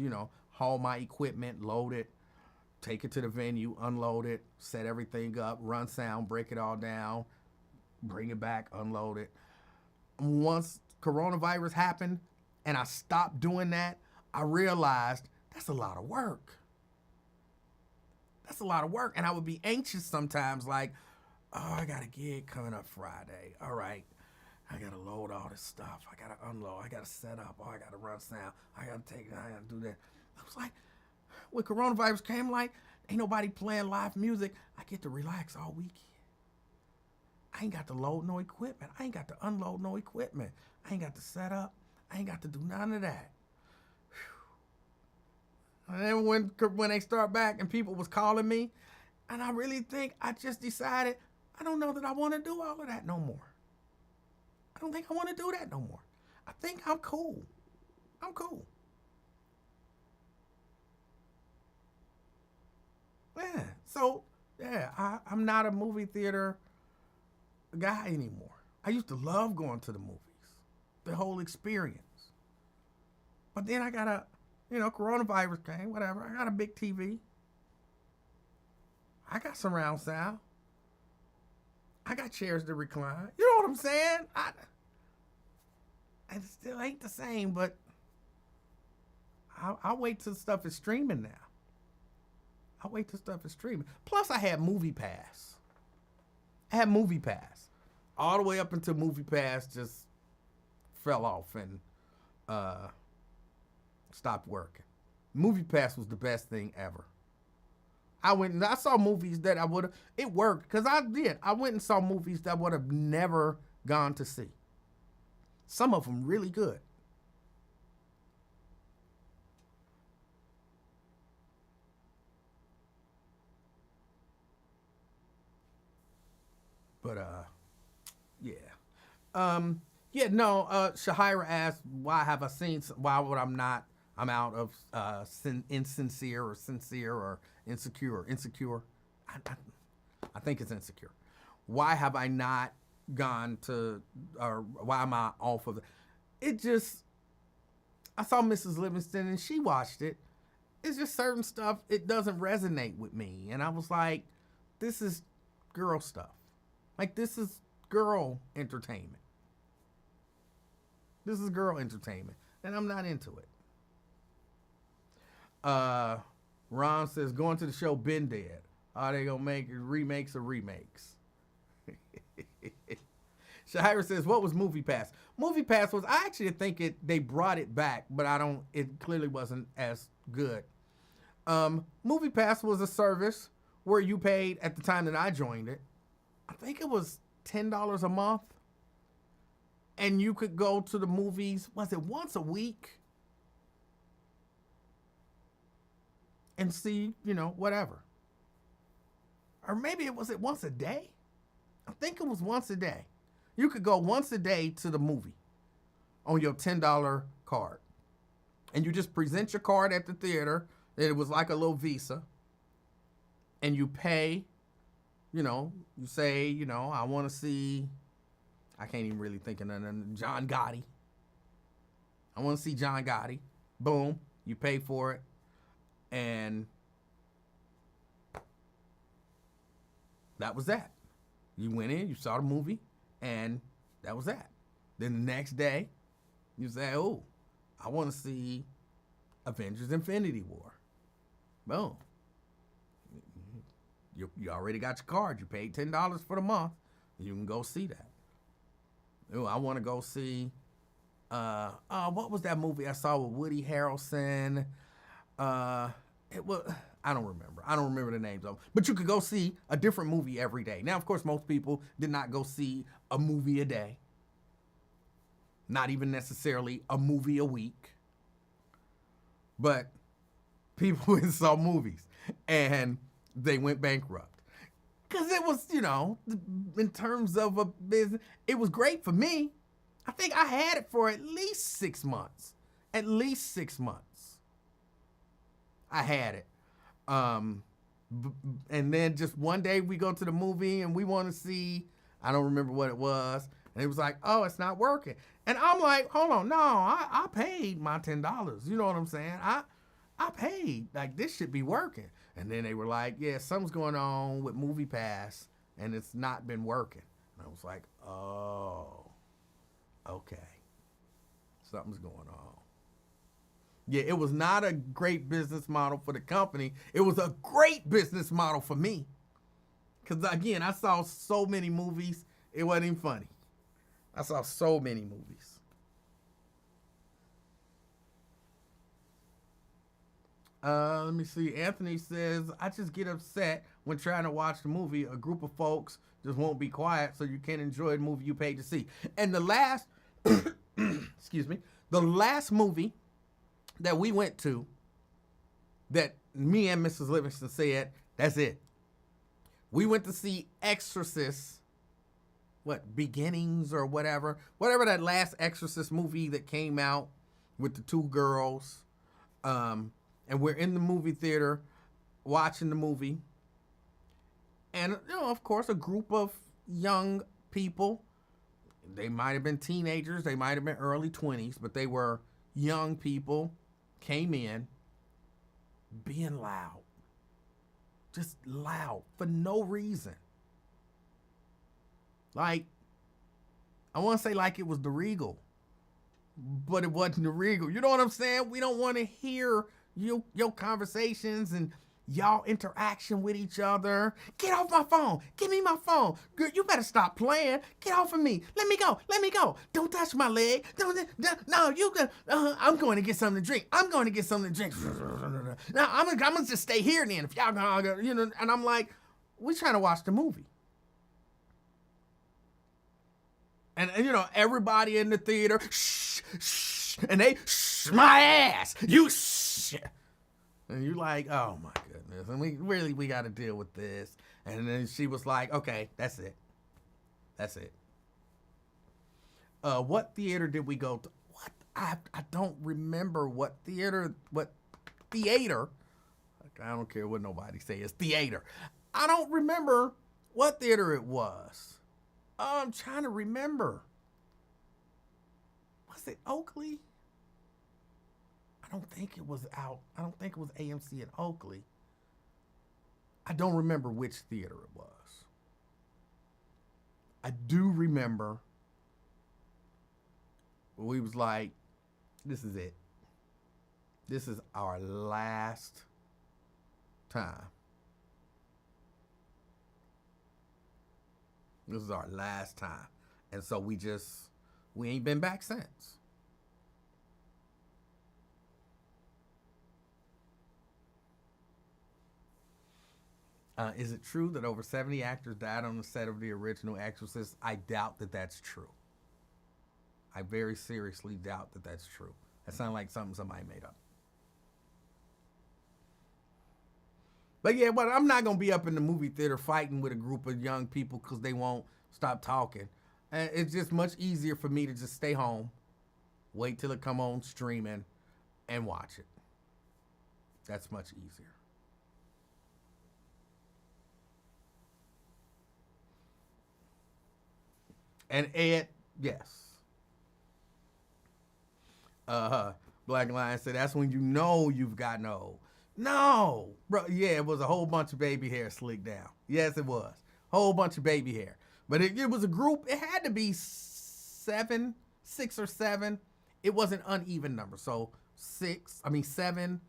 haul my equipment, load it, take it to the venue, unload it, set everything up, run sound, break it all down, bring it back, unload it. Once coronavirus happened and I stopped doing that, I realized that's a lot of work. That's a lot of work. And I would be anxious sometimes, like, oh, I got a gig coming up Friday. All right. I got to load all this stuff. I got to unload. I got to set up. Oh, I got to run sound. I got to take it. I got to do that. I was like, when coronavirus came, like, ain't nobody playing live music. I get to relax all weekend. I ain't got to load no equipment. I ain't got to unload no equipment. I ain't got to set up. I ain't got to do none of that. Whew. And then when they start back and people was calling me, and I really think I just decided, I don't know that I want to do all of that no more. I don't think I want to do that no more. I think I'm cool. I'm cool. Yeah. So, yeah, I'm not a movie theater guy anymore. I used to love going to the movies, the whole experience. But then I got coronavirus came, whatever. I got a big TV. I got surround sound. I got chairs to recline. You know what I'm saying? It still ain't the same, but I'll wait till stuff is streaming now. I'll wait till stuff is streaming. Plus, I had Movie Pass. All the way up until Movie Pass just fell off and stopped working. Movie Pass was the best thing ever. I went and I saw movies that it worked because I did. I went and saw movies that I would have never gone to see. Some of them really good. But, yeah. Shahira asked, why would I'm out of insincere or sincere or insecure. I think it's insecure. Why have I not gone to, or why am I off of it? I saw Mrs. Livingston and she watched it. It's just certain stuff, it doesn't resonate with me. And I was like, this is girl stuff. Like, this is girl entertainment. And I'm not into it. Ron says, going to the show been dead. Are they gonna make remakes or remakes? Shahira says, what was Movie Pass? Movie Pass was, I actually think they brought it back, but it clearly wasn't as good. Movie Pass was a service where you paid, at the time that I joined it, I think it was $10 a month. And you could go to the movies, was it once a week? And see, whatever. Or maybe it was once a day? I think it was once a day. You could go once a day to the movie on your $10 card. And you just present your card at the theater. It was like a little Visa. And you pay, you say, I want to see, I can't even really think of nothing, John Gotti. I want to see John Gotti. Boom. You pay for it. And that was that. You went in, you saw the movie, and that was that. Then the next day, you say, oh, I want to see Avengers Infinity War. Boom. You already got your card. You paid $10 for the month. You can go see that. Oh, I want to go see, what was that movie I saw with Woody Harrelson? It was, I don't remember the names of them. But you could go see a different movie every day. Now, of course, most people did not go see a movie a day. Not even necessarily a movie a week. But people went and saw movies. And they went bankrupt. Because it was, in terms of a business, it was great for me. I think I had it for at least 6 months. At least 6 months. I had it. And then just one day we go to the movie and we want to see, I don't remember what it was. And it was like, oh, it's not working. And I'm like, hold on, no, I paid my $10. You know what I'm saying? I paid. Like, this should be working. And then they were like, yeah, something's going on with Movie Pass and it's not been working. And I was like, oh, okay. Something's going on. Yeah, it was not a great business model for the company. It was a great business model for me. Because, again, I saw so many movies, it wasn't even funny. I saw so many movies. Let me see. Anthony says, I just get upset when trying to watch the movie. A group of folks just won't be quiet so you can't enjoy the movie you paid to see. And the last, excuse me, the last movie that we went to that me and Mrs. Livingston said, that's it. We went to see Exorcist, Beginnings or whatever that last Exorcist movie that came out with the two girls. And we're in the movie theater watching the movie. And, of course, a group of young people, they might have been teenagers, they might have been early 20s, but they were young people, came in being loud. Just loud for no reason. Like, I want to say like it was the Regal, but it wasn't the Regal. You know what I'm saying? We don't want to hear your conversations and y'all interaction with each other. Get off my phone. Give me my phone. Girl, you better stop playing. Get off of me. Let me go. Let me go. Don't touch my leg. No, you can. I'm going to get something to drink. I'm going to get something to drink. Now, I'm going to just stay here then. If y'all going to, and I'm like, we trying to watch the movie. And everybody in the theater, shh, shh, and they, shh, my ass. You shh. And you're like, oh my goodness. And we got to deal with this. And then she was like, okay, that's it. That's it. What theater did we go to? What? I don't remember what theater. I don't care what nobody says. Theater. I don't remember what theater it was. I'm trying to remember. Was it Oakley? I don't think it was out. I don't think it was AMC in Oakley. I don't remember which theater it was. I do remember we was like, this is it. This is our last time. This is our last time. And so we ain't been back since. Is it true that over 70 actors died on the set of the original Exorcist? I doubt that that's true. I very seriously doubt that that's true. That sounds like something somebody made up. But yeah, but I'm not going to be up in the movie theater fighting with a group of young people because they won't stop talking. And it's just much easier for me to just stay home, wait till it come on streaming, and watch it. That's much easier. And Ed, yes. Black Lion said, that's when you know you've gotten old. No, bro. Yeah, it was a whole bunch of baby hair slicked down. Yes, it was. Whole bunch of baby hair. But it was a group. It had to be 6 or 7. It was an uneven number. So 7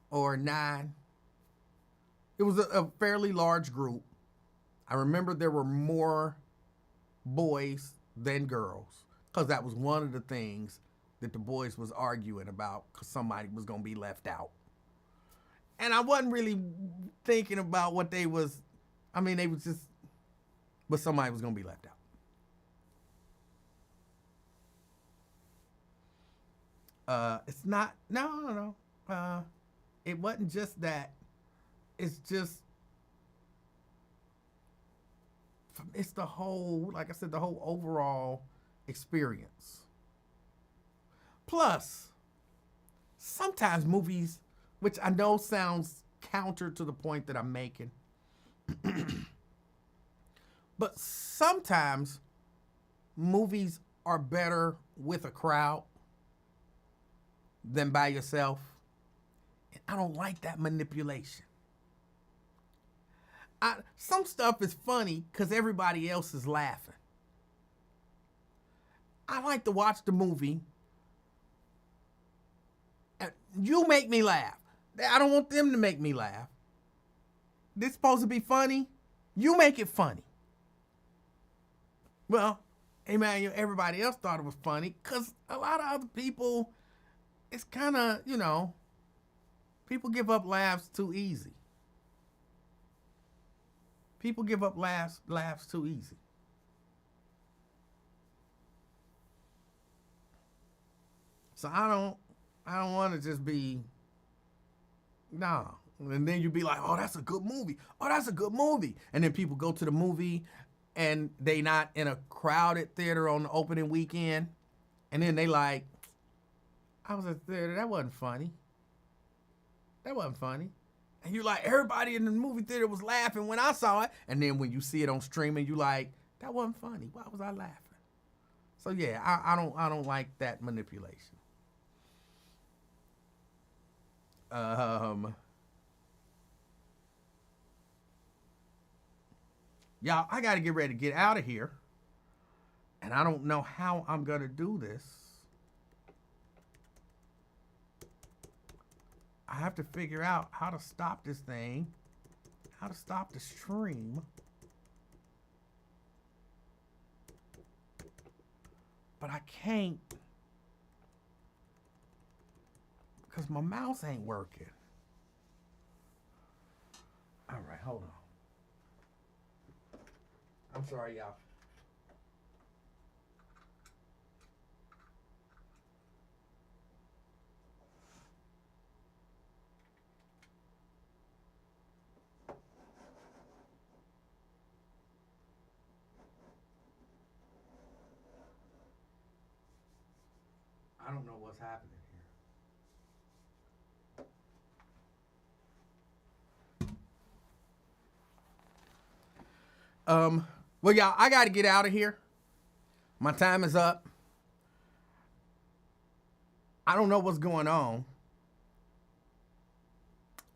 or 9. It was a fairly large group. I remember there were more boys than girls because that was one of the things that the boys was arguing about because somebody was going to be left out. And I wasn't really thinking about what they was. I mean, they was just, but somebody was going to be left out. It's not, no. It wasn't just that. It's just, it's the whole, like I said, the whole overall experience. Plus, sometimes movies, which I know sounds counter to the point that I'm making, but sometimes movies are better with a crowd than by yourself. And I don't like that manipulation. Some stuff is funny because everybody else is laughing. I like to watch the movie. You make me laugh. I don't want them to make me laugh. This supposed to be funny. You make it funny. Well, Emanuel, everybody else thought it was funny because a lot of other people, it's kind of, people give up laughs too easy. People give up laughs too easy. So I don't want to just be, no. And then you'd be like, oh, that's a good movie. Oh, that's a good movie. And then people go to the movie and they not in a crowded theater on the opening weekend. And then they like, I was at the theater, that wasn't funny. That wasn't funny. And you're like, everybody in the movie theater was laughing when I saw it. And then when you see it on streaming, you like, that wasn't funny. Why was I laughing? So yeah, I don't like that manipulation. Y'all, I got to get ready to get out of here. And I don't know how I'm going to do this. I have to figure out how to stop this thing, how to stop the stream. But I can't because my mouse ain't working. All right, hold on. I'm sorry, y'all. I don't know what's happening here. Well, y'all, I got to get out of here. My time is up. I don't know what's going on.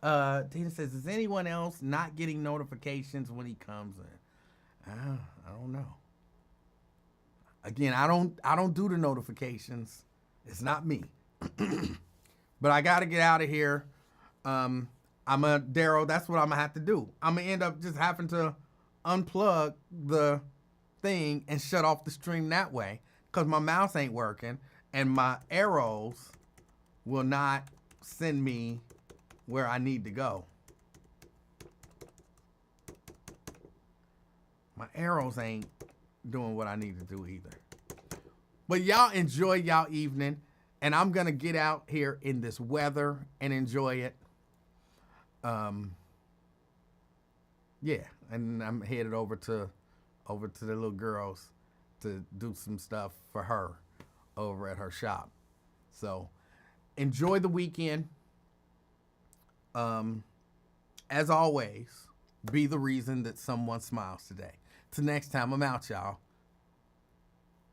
Tina says, is anyone else not getting notifications when he comes in? I don't know. Again, I don't do the notifications. It's not me. But I got to get out of here. Daryl, that's what I'm going to have to do. I'm going to end up just having to unplug the thing and shut off the stream that way because my mouse ain't working and my arrows will not send me where I need to go. My arrows ain't doing what I need to do either. But y'all enjoy y'all evening, and I'm gonna get out here in this weather and enjoy it. Yeah, and I'm headed over to the little girls to do some stuff for her over at her shop. So enjoy the weekend. As always, be the reason that someone smiles today. Till next time, I'm out, y'all.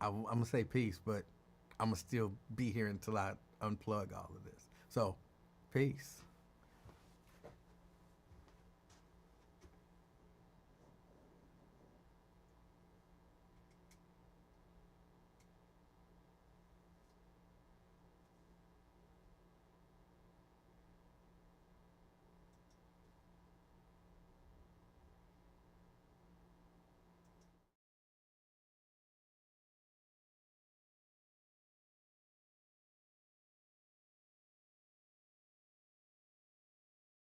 I'm going to say peace, but I'm going to still be here until I unplug all of this. So, peace.